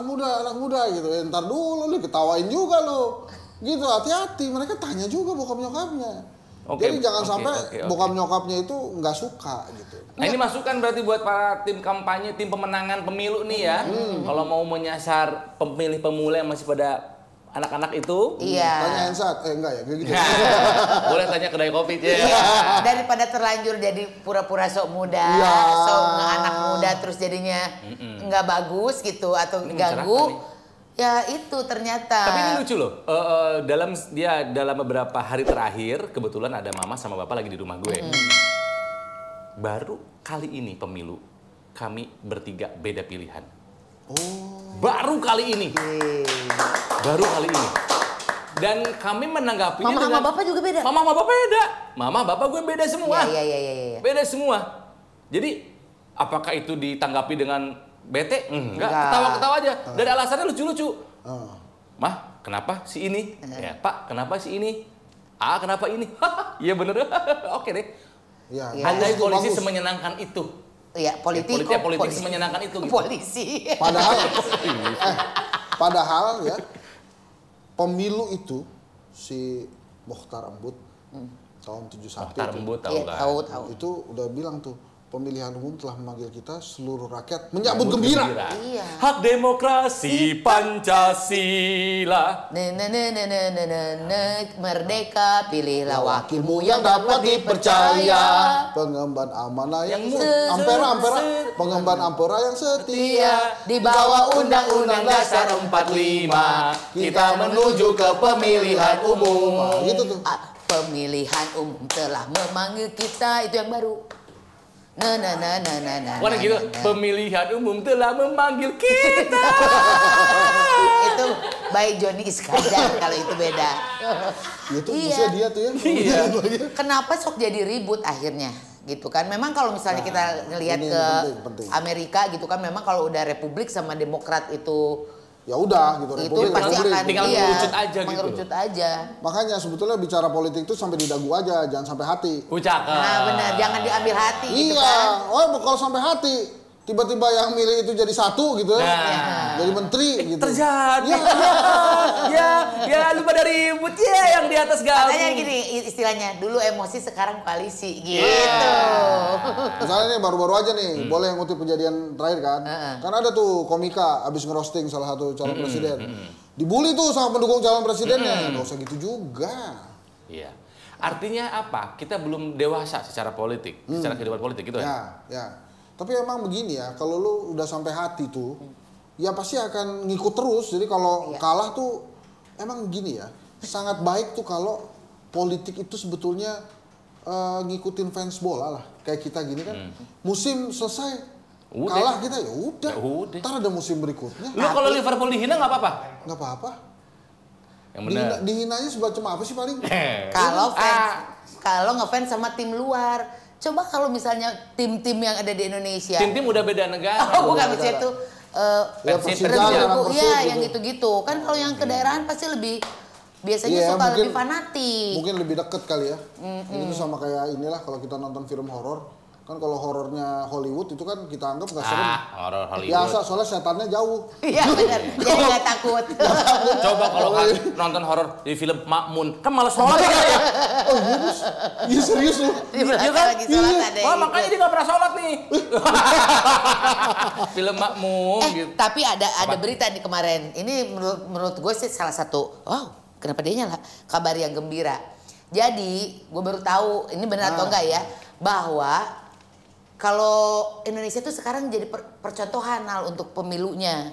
muda gitu. Ntar dulu lu ketawain juga lo. Gitu, hati-hati. Mereka tanya juga bokap nyokapnya. Jadi jangan sampai bokap nyokapnya itu nggak suka gitu. Nah ini masukan berarti buat para tim kampanye, tim pemenangan pemilu nih ya. Kalau mau menyasar pemilih pemula yang masih pada anak-anak itu. Iya. Tanya Hensat, enggak ya kayak gitu. Boleh tanya kedai kopi aja. Iya. Daripada terlanjur jadi pura-pura sok muda, sok anak muda terus jadinya nggak bagus gitu atau ganggu. Ya itu ternyata. Tapi ini lucu loh. Dalam beberapa hari terakhir kebetulan ada mama sama bapak lagi di rumah gue. Baru kali ini pemilu kami bertiga beda pilihan. Baru kali ini. Baru kali ini. Dan kami menanggapinya Mama sama bapak juga beda? Mama sama bapak beda. Mama bapak gue beda semua. Iya. Beda semua. Jadi apakah itu ditanggapi dengan bete? Enggak. Ketawa-ketawa aja. Dan alasannya lucu-lucu. Mah, kenapa si ini? Ya, Pak, kenapa si ini? Kenapa ini? Iya bener. Oke deh. Ya, Andai polisi semenyenangkan itu. Iya, politik semenyenangkan itu gitu. Polisi. Padahal ya pemilu itu si Mokhtar Embut tahun 71 Mokhtar Embut tahu kan. Tahu. Itu udah bilang tuh pemilihan umum telah memanggil kita seluruh rakyat menyambut gembira. Iya. Hak demokrasi Pancasila. Merdeka, pilihlah wakilmu yang dapat dipercaya. Pengemban amanah yang Ampera. pengemban ampera yang setia. Di bawah Undang-Undang Dasar 45 kita menuju ke pemilihan umum. Gitu tuh. Pemilihan umum telah memanggil kita, itu yang baru. Bukan gitu, pemilihan umum telah memanggil kita. Itu by Johnny Iskandar kalau itu beda. Itu bisa dia tuh ya. Iya. Kenapa sok jadi ribut akhirnya? Gitu kan. Memang kalau misalnya kita ngelihat ini ke penting. Amerika gitu kan, memang kalau udah Republik sama Demokrat itu Ya udah gitu. itu pasti akan tinggal mengerucut aja gitu. mengerucut aja. Makanya sebetulnya bicara politik itu sampai di dagu aja, jangan sampai hati. Cakep. Nah benar, jangan diambil hati gitu Iya, kan. kalau sampai hati, tiba-tiba yang milih itu jadi satu gitu ya. Jadi menteri gitu. Terjadi. Ya lu pada ribut ya yang di atas gabung. Makanya gini istilahnya, dulu emosi sekarang koalisi gitu. Misalnya nih baru-baru aja nih, boleh ngutip kejadian terakhir kan. Kan ada tuh komika abis ngerosting salah satu calon presiden. Dibully tuh sama pendukung calon presidennya. Gak usah gitu juga. Iya. Artinya apa? Kita belum dewasa secara politik, secara kehidupan politik gitu ya. Ya. Tapi emang begini ya, kalau lu udah sampai hati tuh, ya pasti akan ngikut terus. Jadi kalau kalah tuh, emang gini ya, sangat baik tuh kalau politik itu sebetulnya ngikutin fans bola lah. Kayak kita gini kan, musim selesai, kalah kita ya udah. Ntar ada musim berikutnya. Lu kalau Liverpool dihina nggak apa-apa? Nggak apa-apa. Yang benar. Dihinanya semacam apa sih paling? Kalau ngefans sama tim luar. Coba kalau misalnya tim-tim yang ada di Indonesia. Tim-tim udah beda negara. Bukan maksudnya itu iya yang gitu-gitu. Kan kalau yang ke daerahan pasti lebih biasanya suka lebih fanatik. Mungkin lebih deket kali ya. Ini tuh sama kayak inilah kalau kita nonton film horor. Kan kalau horornya Hollywood itu kan kita anggap nggak serem. Horor Hollywood. Biasa soalnya setannya jauh. Iya benar. Jadi nggak takut. Coba kalau nonton horor di film Makmun, kan malas sholat ya. Oh iya serius lu. Di belakang lagi sholat ada. Wah makanya dia nggak pernah sholat nih. Film Makmun gitu. Tapi ada berita nih kemarin. Ini menurut gue sih salah satu. Wow, kenapa dia nyala? Kabar yang gembira. Jadi gue baru tahu ini benar atau enggak ya, bahwa kalau Indonesia tuh sekarang jadi percontohan untuk pemilunya.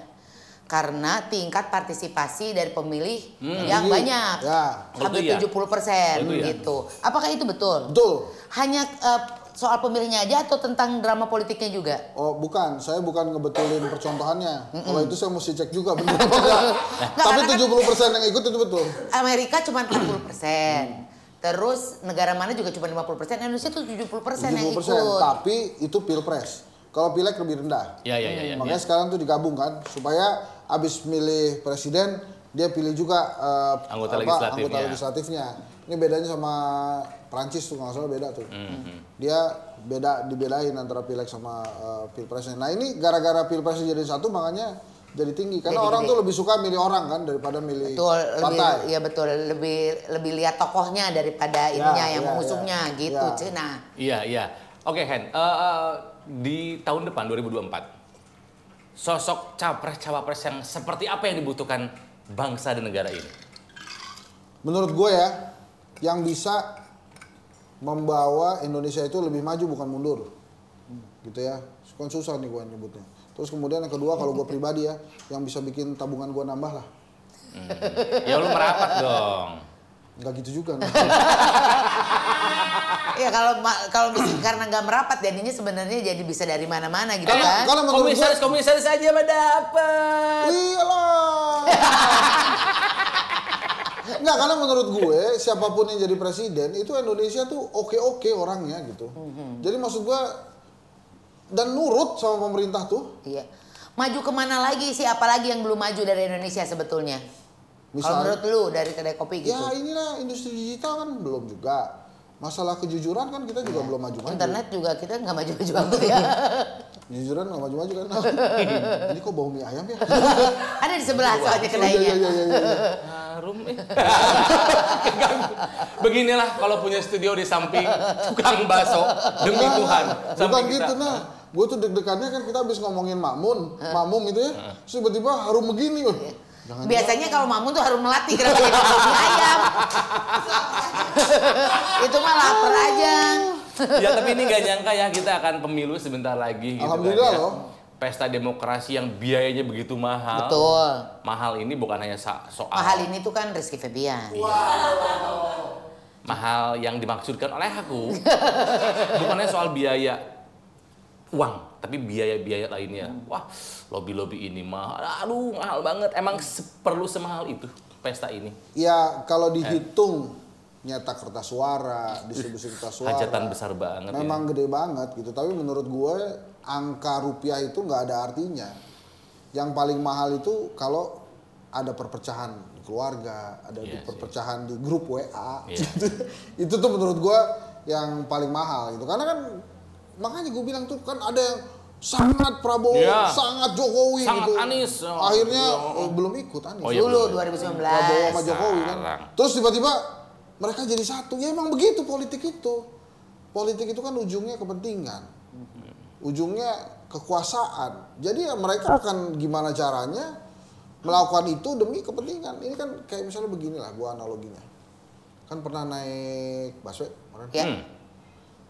Karena tingkat partisipasi dari pemilih yang banyak. Hampir 70% gitu. Apakah itu betul? Betul. Hanya soal pemilihnya aja atau tentang drama politiknya juga? Oh bukan, saya bukan ngebetulin percontohannya. Kalau itu saya mesti cek juga benar apa enggak. Tapi 70% yang ikut itu betul. Amerika cuma 40%. Terus negara mana juga cuma 50%, Indonesia tuh 70% yang ikut. Tapi itu pilpres. Kalau pileg lebih rendah. Iya. Makanya sekarang tuh digabung kan, supaya abis milih presiden dia pilih juga anggota legislatifnya. Ini bedanya sama Prancis tuh, nggak salah beda tuh. Dia dibedain antara pileg sama pilpresnya. Nah ini gara-gara pilpresnya jadi satu makanya jadi tinggi karena jadi orang tuh lebih suka milih orang kan daripada milih partai. Iya betul, lebih lihat tokohnya daripada ininya yang mengusungnya gitu, Cina. Iya. Oke, Hen. Di tahun depan 2024 sosok capres-cawapres yang seperti apa yang dibutuhkan bangsa dan negara ini? Menurut gue ya, yang bisa membawa Indonesia itu lebih maju bukan mundur. Gitu ya. Kan susah nih gue nyebutnya. Terus kemudian yang kedua kalau gue pribadi ya, yang bisa bikin tabungan gue nambah lah. Ya lu merapat dong. Enggak gitu juga. Ya kalau karena nggak merapat jadinya sebenarnya jadi bisa dari mana-mana gitu kan. Kalau menurut komisaris aja mah dapat. Iyalah. Enggak, karena menurut gue siapapun yang jadi presiden itu Indonesia tuh oke-oke orangnya gitu. Jadi maksud gue dan nurut sama pemerintah tuh. Iya. Maju kemana lagi sih? Apalagi yang belum maju dari Indonesia sebetulnya? Kalau menurut lu dari kedai kopi gitu? Ya inilah industri digital kan belum juga. Masalah kejujuran kan kita juga belum maju-maju. Internet juga kita nggak maju-maju banget ya. Kejujuran nggak maju-maju kan. Ini kok bau mie ayam ya? Ada di sebelah soalnya kedainya. Iya. Harum Beginilah kalau punya studio di samping tukang bakso demi Tuhan. Bukan gitu nah. Gue tuh deg-degannya kan kita habis ngomongin makmum itu ya. Terus tiba-tiba harum begini loh. Biasanya kalau Mamun tuh harus melatih kenapa jadi kopi ayam. Itu mah lapar aja. Ya tapi ini gak nyangka ya kita akan pemilu sebentar lagi gitu. Alhamdulillah kan, ya. loh. Pesta demokrasi yang biayanya begitu mahal. Betul. Mahal ini bukan hanya soal. Mahal ini tuh kan Rizky Febian. Mahal yang dimaksudkan oleh aku bukannya soal biaya uang, tapi biaya-biaya lainnya. Wah, lobby-lobby ini mahal. Aduh, mahal banget. Emang perlu semahal itu pesta ini? Ya, kalau dihitung nyetak kertas suara, distribusi kertas suara. Hajatan besar banget. Memang gede banget gitu. Tapi menurut gue angka rupiah itu nggak ada artinya. Yang paling mahal itu kalau ada perpecahan di keluarga, ada perpecahan di grup WA. Itu tuh menurut gue yang paling mahal gitu. Karena kan makanya gue bilang tuh kan ada yang sangat Prabowo, sangat Jokowi sangat gitu. Anies. Akhirnya belum ikut Anies. Dulu 2019. Prabowo sama Jokowi kan. Terus tiba-tiba mereka jadi satu. Ya emang begitu politik itu. Politik itu kan ujungnya kepentingan. Ujungnya kekuasaan. Jadi ya mereka akan gimana caranya melakukan itu demi kepentingan. Ini kan kayak misalnya beginilah gua analoginya. Kan pernah naik busway kemarin.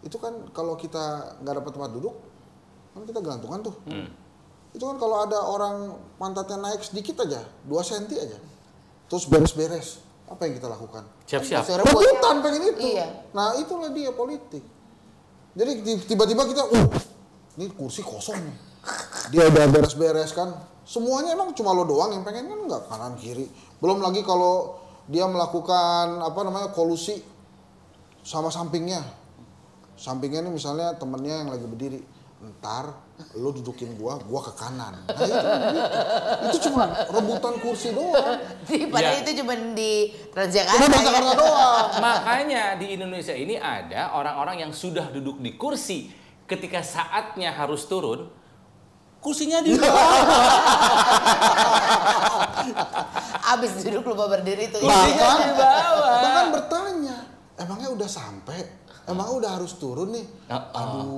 Itu kan kalau kita nggak dapat tempat duduk, kan kita gelantungan tuh. Itu kan kalau ada orang pantatnya naik sedikit aja, 2 senti aja, terus beres-beres, apa yang kita lakukan? Siap-siap. Rebutan pengen itu. Iya. Nah itulah dia politik. Jadi tiba-tiba kita, ini kursi kosong nih. Dia udah beres-beres kan. Semuanya emang cuma lo doang yang pengen kan nggak kanan kiri. Belum lagi kalau dia melakukan kolusi sama sampingnya. Sampingnya ini misalnya temennya yang lagi berdiri, ntar lo dudukin gua ke kanan. Nah itu cuma rebutan kursi doang. Padahal itu cuma di Transjakarta. Transjakarta doang. Makanya di Indonesia ini ada orang-orang yang sudah duduk di kursi, ketika saatnya harus turun, kursinya di bawah. Abis duduk lupa berdiri tuh. Kursinya di bawah. Bahkan bertanya, emangnya udah sampai? Emang udah harus turun nih?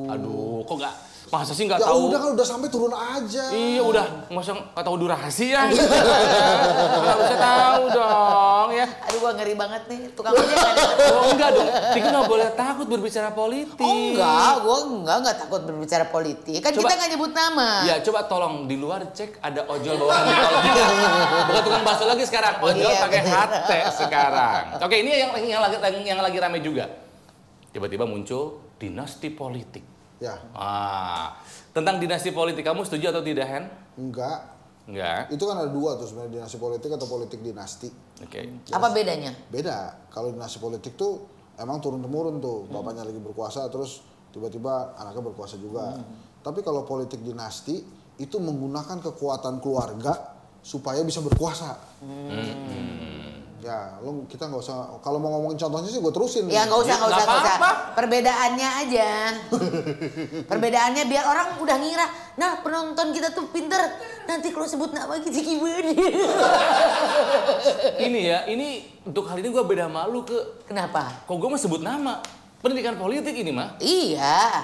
Aduh, kok nggak? Masa sih nggak Ya tahu? udah kan udah sampai turun aja. Iya udah, masa nggak tahu durasi ya? Harusnya tahu dong ya. Aduh gua ngeri banget nih, tukang ojek ada. Oh enggak dong, Tiki nggak boleh takut berbicara politik. Oh enggak, gua enggak takut berbicara politik. Kan kita nggak nyebut nama. Ya coba tolong di luar cek ada ojol bawahan di tol. Bukan tukang bakso lagi sekarang, ojol pakai HT sekarang. Oke, ini yang lagi rame juga. Tiba-tiba muncul dinasti politik. Ya. Tentang dinasti politik, kamu setuju atau tidak, Hen? Enggak. Enggak. Itu kan ada dua tuh sebenarnya, dinasti politik atau politik dinasti. Oke. Apa bedanya? Beda. Kalau dinasti politik tuh emang turun-temurun tuh. Bapaknya lagi berkuasa terus tiba-tiba anaknya berkuasa juga. Tapi kalau politik dinasti itu menggunakan kekuatan keluarga supaya bisa berkuasa. Ya, kita nggak usah, kalau mau ngomongin contohnya sih gue terusin. Ya nggak usah. Perbedaannya aja. Perbedaannya biar orang udah ngira, nah penonton kita tuh pinter, nanti kalau sebut nama kita gimana. Ini untuk hal ini gue beda malu ke. Kenapa? Kok gue mau sebut nama? Pendidikan politik ini mah. Iya.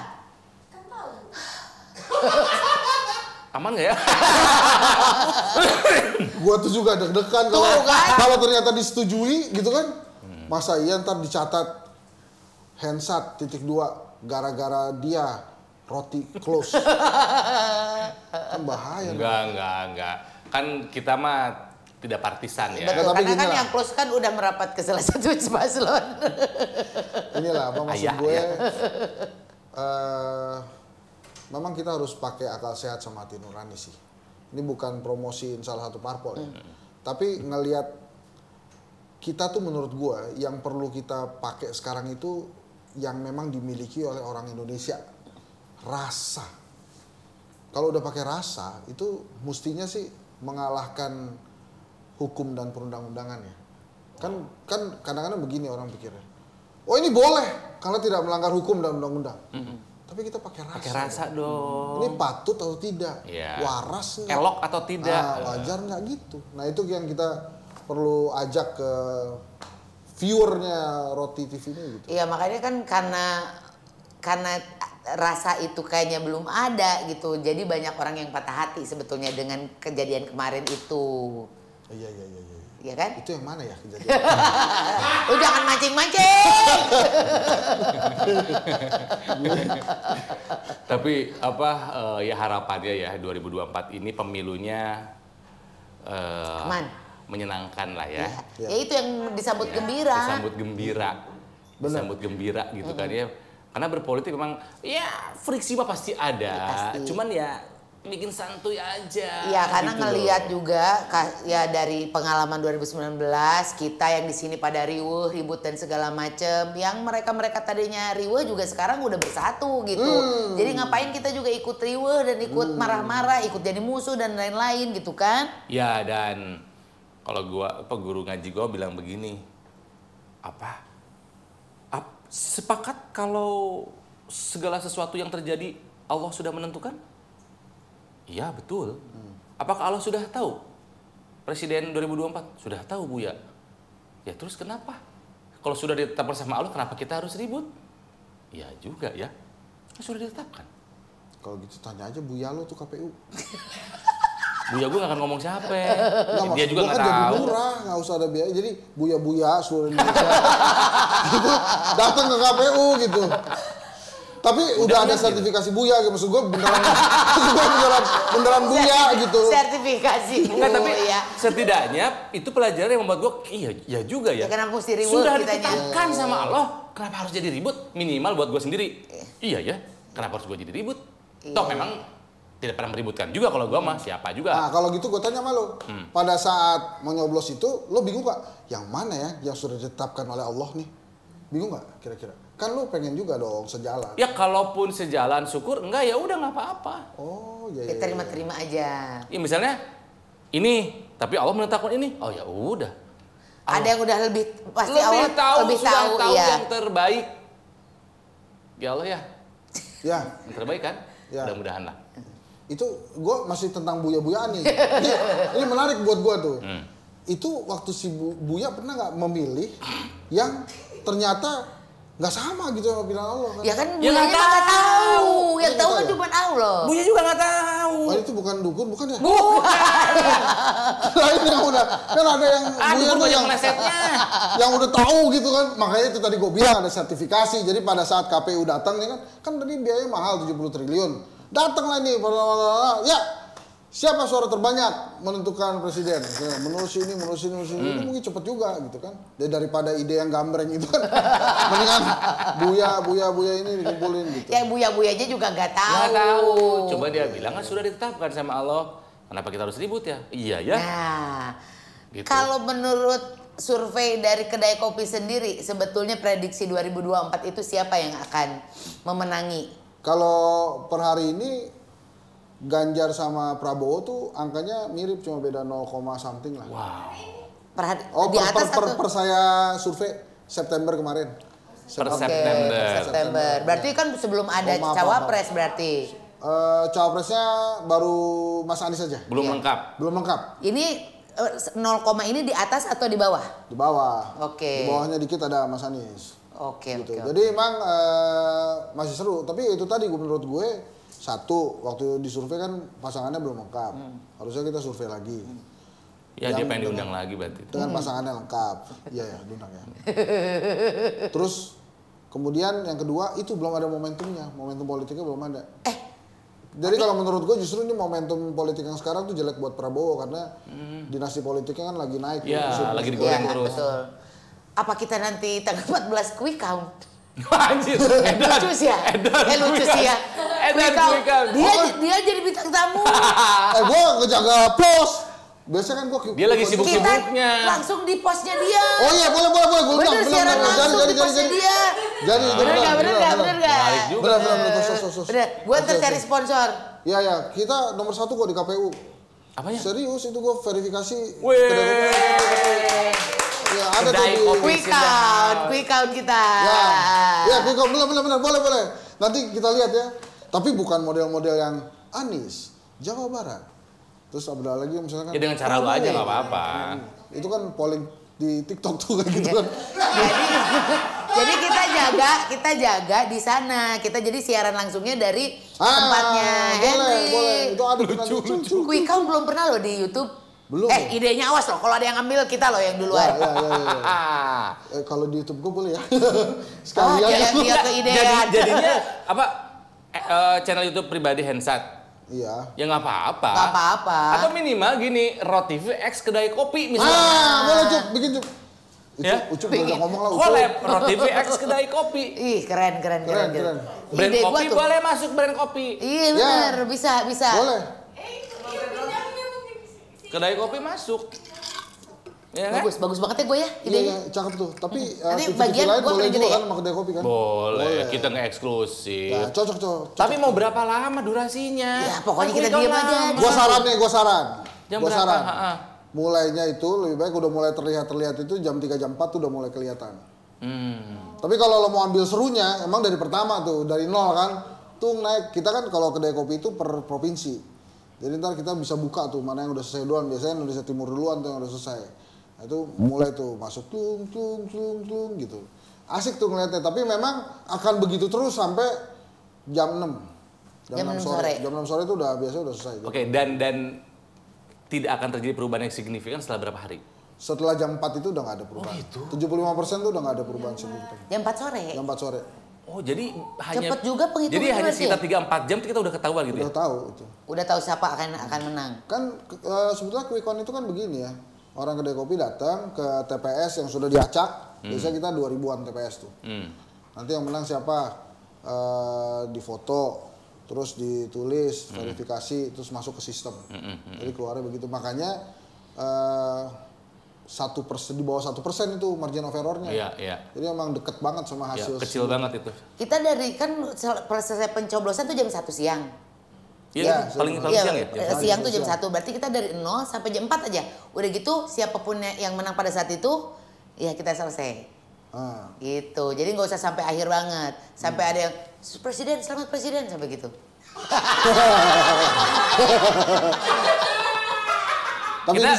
Aman gak ya? Gua tuh juga deg-degan kalau ternyata disetujui gitu kan. Masa iya ntar dicatat Hensat .2 gara-gara dia roti close. Kan bahaya. Enggak. Kan kita mah tidak partisan ya. Betul, karena kan yang close kan udah merapat ke salah satu paslon. Inilah apa maksud gue. Memang kita harus pakai akal sehat sama hati nurani sih. Ini bukan promosiin salah satu parpol ya. Tapi ngelihat kita tuh menurut gua yang perlu kita pakai sekarang itu yang memang dimiliki oleh orang Indonesia. Rasa. Kalau udah pakai rasa itu mestinya sih mengalahkan hukum dan perundang-undangan ya. Kan kadang-kadang begini orang pikirnya. Oh ini boleh karena tidak melanggar hukum dan undang-undang. Tapi kita pakai rasa. Pakai rasa dong. Ini patut atau tidak? Ya. Waras nggak? Elok atau tidak? Wajar nggak gitu? Nah itu yang kita perlu ajak ke viewernya Roti TV ini gitu. Iya makanya kan karena rasa itu kayaknya belum ada gitu. Jadi banyak orang yang patah hati sebetulnya dengan kejadian kemarin itu. Iya. Iya kan? Itu yang mana ya kejadian? Lu jangan mancing-mancing. Tapi ya harapannya ya 2024 ini pemilunya menyenangkan lah ya. Ya itu yang disambut gembira. Disambut gembira gitu kan ya. Karena berpolitik memang ya friksi mah pasti ada. Pasti. Cuman ya bikin santuy aja. Iya, karena gitu ngelihat juga ya dari pengalaman 2019 kita yang di sini pada riuh, ribut dan segala macem. Yang mereka tadinya riuh juga sekarang udah bersatu gitu. Jadi ngapain kita juga ikut riuh dan ikut marah-marah, ikut jadi musuh dan lain-lain gitu kan? Ya dan kalau guru ngaji gua bilang begini, sepakat kalau segala sesuatu yang terjadi Allah sudah menentukan? Iya betul. Apakah Allah sudah tahu? Presiden 2024 sudah tahu Buya. Ya terus kenapa? Kalau sudah ditetapkan sama Allah, kenapa kita harus ribut? Ya juga ya. Sudah ditetapkan. Kalau gitu tanya aja Buya lo tuh KPU. Buya gue gak akan ngomong siapa. Dia juga gak tahu. Jadi murah, gak usah ada biaya. Jadi Buya seluruh Indonesia gitu, datang ke KPU gitu. Tapi udah ada sertifikasi Buya, gitu. Maksud gue beneran Buya gitu. Sertifikasi Buya. Tapi setidaknya itu pelajaran yang membuat gue, iya juga ya. Kenapa mesti ribut? Sudah ditetapkan sama Allah, kenapa harus jadi ribut? Minimal buat gue sendiri. Iya ya, kenapa harus gue jadi ribut? Toh memang tidak pernah meributkan juga kalau gue mah, siapa juga. Nah kalau gitu gue tanya sama lo, pada saat menyoblos itu, lo bingung gak? Yang mana ya yang sudah ditetapkan oleh Allah nih? Bingung gak kira-kira? Kan lu pengen juga dong sejalan. Ya kalaupun sejalan syukur, enggak ya udah nggak apa-apa. Oh iya. Ya terima-terima aja. Ya misalnya ini, tapi Allah menetapkan ini. Oh ya udah. Ada yang udah lebih pasti lebih Allah lebih tahu ya. Yang terbaik. Ya Allah ya. Ya. Yang terbaik kan? Ya. Mudah-mudahan lah. Itu gue masih tentang Buya-Buyaan nih. Ini menarik buat gue tuh. Itu waktu si Buya pernah nggak memilih yang ternyata nggak sama gitu sama pilihan Allah kan? Ya kan Buya nggak tahu. Yang tahu kan cuma Allah. Buya juga nggak tahu. Oh itu bukan dukun, bukan ya? Bukan. Lain yang udah kan ada yang Buya tuh yang melesetnya. Yang udah tahu gitu kan. Makanya itu tadi gue bilang ada sertifikasi. Jadi pada saat KPU datang nih kan tadi biayanya mahal 70 triliun. Datanglah nih, ya siapa suara terbanyak menentukan presiden? Menurut ini, itu mungkin cepet juga gitu kan. Daripada ide yang gambreng itu kan, mendingan Buya ini dikumpulin gitu. Ya Buya-Buyanya juga nggak tahu. Nggak tahu. Coba dia bilang kan sudah ditetapkan sama Allah. Kenapa kita harus ribut ya? Iya ya. Nah, gitu. Kalau menurut survei dari kedai kopi sendiri, sebetulnya prediksi 2024 itu siapa yang akan memenangi? Kalau per hari ini Ganjar sama Prabowo tuh angkanya mirip, cuma beda 0, something lah. Wow. Di atas per saya survei September kemarin. September. Berarti kan sebelum ada cawapres berarti. Cawapresnya baru Mas Anies saja. Belum lengkap. Belum lengkap. Ini 0, ini di atas atau di bawah? Di bawah. Oke. Di bawahnya dikit ada Mas Anies. Oke. Gitu. Jadi emang masih seru. Tapi itu tadi menurut gue satu, waktu disurvei kan pasangannya belum lengkap. Harusnya kita survei lagi. Ya dia pengen diundang lagi berarti. Dengan pasangannya lengkap. Iya ya, diundang ya. Terus kemudian yang kedua itu belum ada momentumnya. Momentum politiknya belum ada. Jadi kalau menurut gue justru ini momentum politik yang sekarang tuh jelek buat Prabowo karena dinasti politiknya kan lagi naik. Iya, lagi digoreng terus. Betul. Apa kita nanti tanggal 14 quick count? Anjir, lucu sih ya. Lucu sih ya. Quick count. Dia jadi bintang tamu. Gue ngejaga pos. Biasanya kan gue dia lagi sibuk-sibuknya. Kita langsung di posnya dia. Oh iya, boleh. Gue bener siaran langsung di posnya dia. Jadi bener nggak? Menarik juga. Bener. Gue ntar cari sponsor. Iya, kita nomor 1 kok di KPU. Apanya? Serius itu gue verifikasi. Ya, ada tuh di quick count kita. Ya, quick count bener, boleh. Nanti kita lihat ya. Tapi bukan model-model yang Anies, Jawa Barat. Terus ada lagi misalnya kan. Ya dengan cara lu aja nggak apa-apa. Itu kan polling di TikTok tuh kayak gitu kan. Jadi kita jaga di sana. Kita jadi siaran langsungnya dari tempatnya Henry. Boleh. Itu ada lucu. Quick count belum pernah loh di YouTube. Belum. Idenya awas loh. Kalau ada yang ambil kita loh yang duluan. Ya. Kalau di YouTube gue boleh ya. Sekalian. Dia ke idean. Jadinya apa? Channel YouTube pribadi Hensat. Iya. Ya nggak apa-apa. Nggak apa-apa. Atau minimal gini, ROTV X kedai kopi misalnya. Boleh Cup, bikin Cup. Ucup udah ngomong lah. Collab ROTV X kedai kopi. Ih keren. Brand kopi boleh masuk brand kopi. Iya benar, bisa. Boleh. Kedai kopi masuk. Ya kan? Bagus banget ya gue ya idenya. Iya, cakep tuh. Tapi nanti TV lain boleh juga ya? kan sama kedai kopi kan? Boleh. Kita nggak eksklusif. Ya, cocok. Tapi mau berapa lama durasinya? Ya pokoknya kita diam aja. Gua saran. Jam berapa? Mulainya itu lebih baik udah mulai terlihat itu jam 3 jam 4 tuh udah mulai kelihatan. Tapi kalau lo mau ambil serunya emang dari pertama tuh dari nol kan tuh naik. Kita kan kalau kedai kopi itu per provinsi. Jadi ntar kita bisa buka tuh mana yang udah selesai duluan. Biasanya Indonesia Timur duluan tuh yang udah selesai. Nah, itu mulai tuh masuk tung gitu. Asik tuh ngeliatnya. Tapi memang akan begitu terus sampai jam 6. Jam 6 sore. Jam 6 sore itu udah biasanya udah selesai. Oke, dan tidak akan terjadi perubahan yang signifikan setelah berapa hari? Setelah jam 4 itu udah nggak ada perubahan. Oh, itu? 75% tuh udah nggak ada perubahan signifikan. Jam 4 sore? Jam 4 sore. Oh, jadi hanya cepet juga penghitungan. Jadi hanya sekitar 3-4 jam kita udah ketahuan gitu. Udah tahu itu. Udah tahu siapa akan menang. Kan sebetulnya quick count itu kan begini ya. Orang kedai kopi datang ke TPS yang sudah diacak. Biasanya kita 2000-an TPS tuh. Nanti yang menang siapa? Difoto, terus ditulis, verifikasi, terus masuk ke sistem. Jadi keluarnya begitu. Makanya 1% di bawah 1% itu margin of error-nya. Iya. Jadi emang deket banget sama hasil. Kecil banget itu. Kita dari kan selesai pencoblosan tuh jam 1 siang. Iya, paling siang ya? Siang tuh jam 1. Berarti kita dari 0 sampai jam 4 aja. Udah gitu siapapun yang menang pada saat itu, ya kita selesai. Gitu. Jadi nggak usah sampai akhir banget. Sampai ada yang Presiden, selamat Presiden sampai gitu. Tapi kita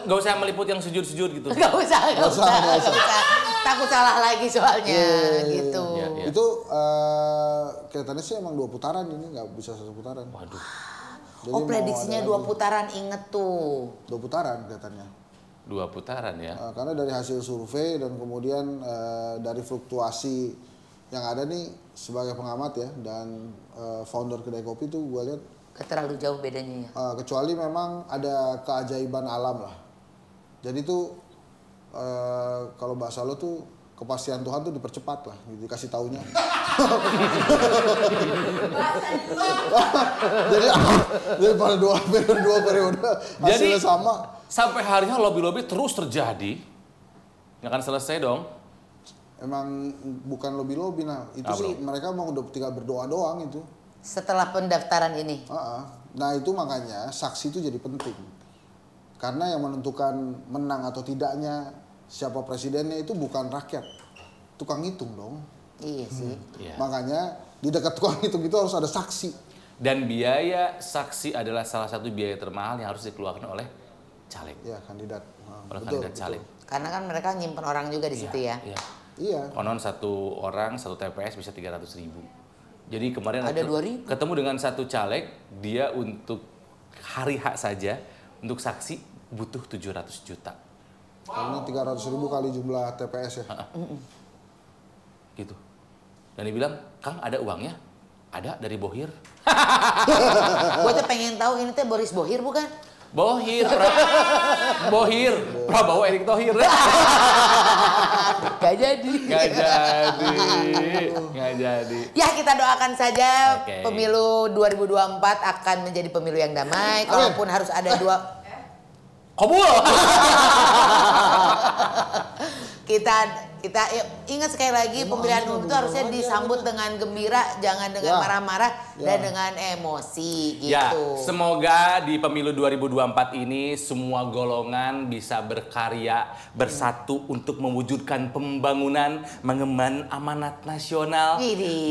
nggak usah meliput yang sujud-sujud gitu. Nggak usah. Takut salah lagi soalnya gitu. Itu kelihatannya sih emang 2 putaran ini, nggak bisa 1 putaran. Waduh. Jadi prediksinya 2 putaran, inget tuh. 2 putaran kelihatannya. 2 putaran ya. Karena dari hasil survei dan kemudian dari fluktuasi yang ada nih sebagai pengamat ya dan founder kedai kopi tuh gue lihat terlalu jauh bedanya ya. Kecuali memang ada keajaiban alam lah. Jadi tuh kalau bahasa lo tuh kepastian Tuhan tuh dipercepat lah, dikasih taunya. Jadi pada dua periode hasilnya sama. Sampai harinya lobby-lobby terus terjadi, nggak akan selesai dong. Emang bukan lobby-lobby, nah itu sih mereka mau udah tinggal berdoa doang itu. setelah pendaftaran ini. Nah itu makanya saksi itu jadi penting. Karena yang menentukan menang atau tidaknya siapa presidennya itu bukan rakyat. Tukang hitung dong. Iya sih. Makanya di dekat tukang hitung itu harus ada saksi. Dan biaya saksi adalah salah satu biaya termahal yang harus dikeluarkan oleh caleg. Ya, kandidat. Oleh kandidat caleg. Karena kan mereka nyimpen orang juga di situ ya. Iya. Konon satu orang, satu TPS bisa 300.000. Jadi kemarin ada 2.000. Ketemu dengan satu caleg, dia untuk hari H saja, untuk saksi butuh 700 juta. Karena 300.000 kali jumlah TPS ya. Gitu. Dan dia bilang, Kang ada uangnya? Ada dari Bohir. Gue tuh pengen tahu ini teh Boris Bohir bukan? Bohir, Bohir, Prabowo Erick Thohir. Gak jadi. Ya kita doakan saja pemilu 2024 akan menjadi pemilu yang damai. Kalaupun harus ada dua. Kabul. Kita ingat sekali lagi pemilihan umum itu harusnya disambut dengan gembira, jangan dengan marah-marah dan dengan emosi gitu. Ya, semoga di pemilu 2024 ini semua golongan bisa berkarya bersatu untuk mewujudkan pembangunan, mengemban amanat nasional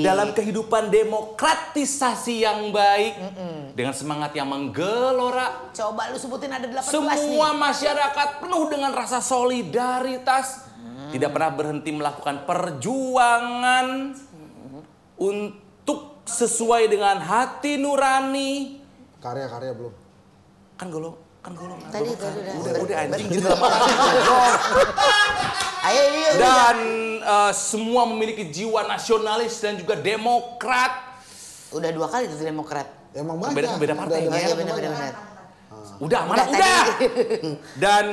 dalam kehidupan demokratisasi yang baik dengan semangat yang menggelora. Coba lu sebutin ada 18 semua nih. Masyarakat penuh dengan rasa solidaritas. Tidak pernah berhenti melakukan perjuangan untuk sesuai dengan hati nurani. Karya-karya belum. Kan golong. Tadi udah anjing gitu. Ayo. Dan semua memiliki jiwa nasionalis dan juga demokrat. Udah 2 kali itu Demokrat. Emang banyak. Beda partai. Benar. Udah, mana udah. Dan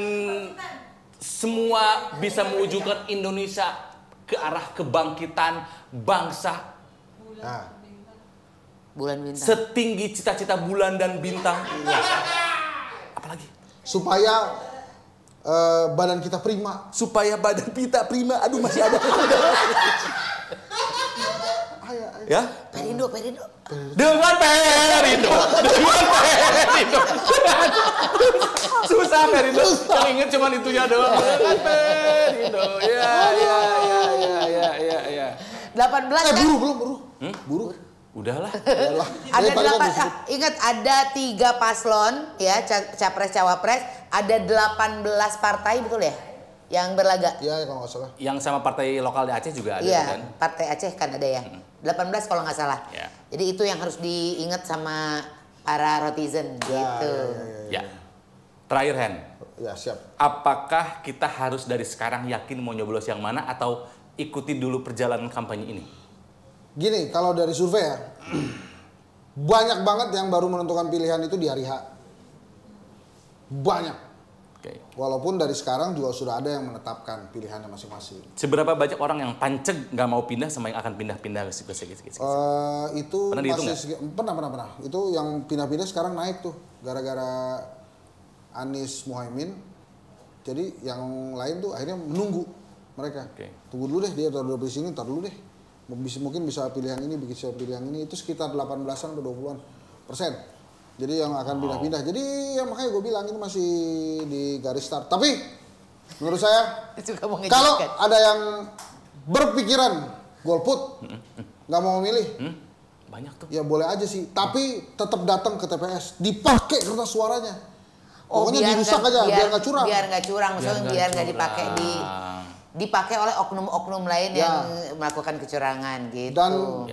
semua bisa mewujudkan Indonesia ke arah kebangkitan bangsa. Bulan bintang. Setinggi cita-cita bulan dan bintang. Apalagi? Supaya badan kita prima. Aduh masih ada. Ya? Perindo. Dengan Perindo. Susah Perindo. Yang inget cuma itunya doang. Dengan Perindo. Ya. 18 kan? Buru. Buru. Udahlah. Ada 8, ingat ada 3 paslon ya, capres cawapres, ada 18 partai betul ya? Yang berlaga. Iya kalau nggak salah. Yang sama partai lokal di Aceh juga ada kan? Partai Aceh kan ada ya. 18 kalau nggak salah. Ya. Jadi itu yang harus diingat sama para rotizen gitu. Ya. Terakhir Hen. Ya siap. Apakah kita harus dari sekarang yakin mau nyoblos yang mana atau ikuti dulu perjalanan kampanye ini? Gini, kalau dari survei ya, banyak banget yang baru menentukan pilihan itu di hari H. Banyak. Walaupun dari sekarang juga sudah ada yang menetapkan pilihannya masing-masing. Seberapa banyak orang yang panceg nggak mau pindah sama yang akan pindah-pindah ke itu pernah dihitung nggak? Pernah. Itu yang pindah-pindah sekarang naik tuh gara-gara Anies Muhaimin. Jadi yang lain tuh akhirnya menunggu mereka. Tunggu dulu deh, dia taruh di sini, taruh dulu deh. Mungkin bisa pilih yang ini, bisa pilih yang ini. Itu sekitar 18-an sampai 20%. Jadi yang akan pindah-pindah. Jadi ya makanya gue bilang ini masih di garis start. Tapi menurut saya kalau ada yang berpikiran golput, nggak mau memilih, banyak tuh. Ya boleh aja sih. Tapi tetap datang ke TPS, dipakai kertas suaranya. Pokoknya dirusak aja, biar nggak curang. Biar nggak curang, maksudnya biar nggak dipakai oleh oknum-oknum lain yang melakukan kecurangan gitu. Dan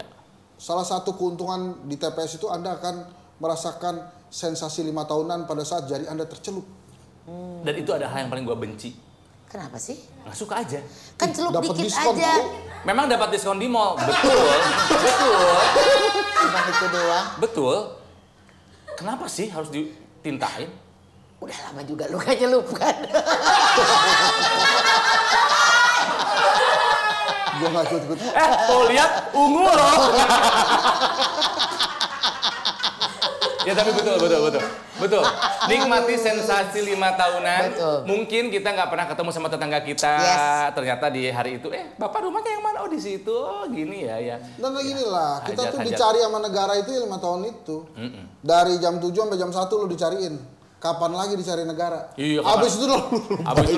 salah satu keuntungan di TPS itu Anda akan merasakan sensasi 5 tahunan pada saat jari Anda tercelup. Dan itu ada hal yang paling gue benci. Kenapa sih? Nggak suka aja. Kan celup dapet dikit diskon, aja. Memang dapat diskon di mall. Betul. Cuma itu doang. Betul. Kenapa sih harus ditintain? Udah lama juga lu gak nyelup kan? Gue gak ikut-ikut. Tuh lihat ungu loh. Ya tapi betul. Nikmati sensasi 5 tahunan. Betul. Mungkin kita nggak pernah ketemu sama tetangga kita. Ternyata di hari itu, bapak rumahnya yang mana? Oh di situ. Oh gini ya. Dan gini lah, kita tuh dicari sama negara itu 5 tahun itu. Dari jam 7 sampai jam 1 lu dicariin. Kapan lagi dicari negara? Iya, abis itu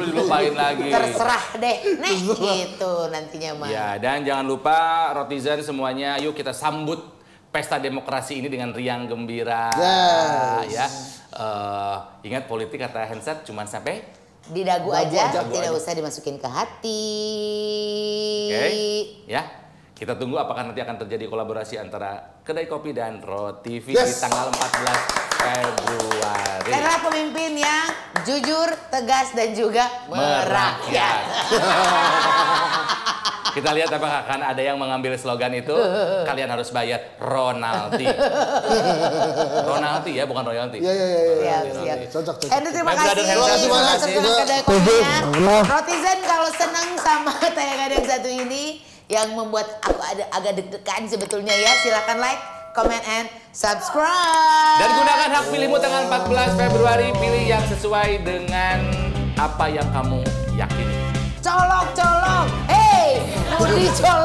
dilupain lagi. Terserah deh, nih gitu nantinya mah. Ya, dan jangan lupa Rotizen semuanya, yuk kita sambut pesta demokrasi ini dengan riang gembira. Ya, ingat politik kata Hensat cuma sampai di dagu aja, tidak usah dimasukin ke hati. Oke, ya. Kita tunggu apakah nanti akan terjadi kolaborasi antara Kedai Kopi dan ROTV di tanggal 14 Februari. Karena pemimpin yang jujur, tegas, dan juga merakyat. Kita lihat apakah akan ada yang mengambil slogan itu. Kalian harus bayar Ronaldi. Ronaldi ya, bukan royalti. Siap. Cocok. Andrew, terima kasih. Kedai Kopinya. Rotizen kalau senang sama tayangan yang satu ini, yang membuat aku agak deg-degan sebetulnya ya, silakan like, comment, and subscribe. Dan gunakan hak pilihmu tanggal 14 Februari, pilih yang sesuai dengan apa yang kamu yakini. Colok, hei, mau dicolok.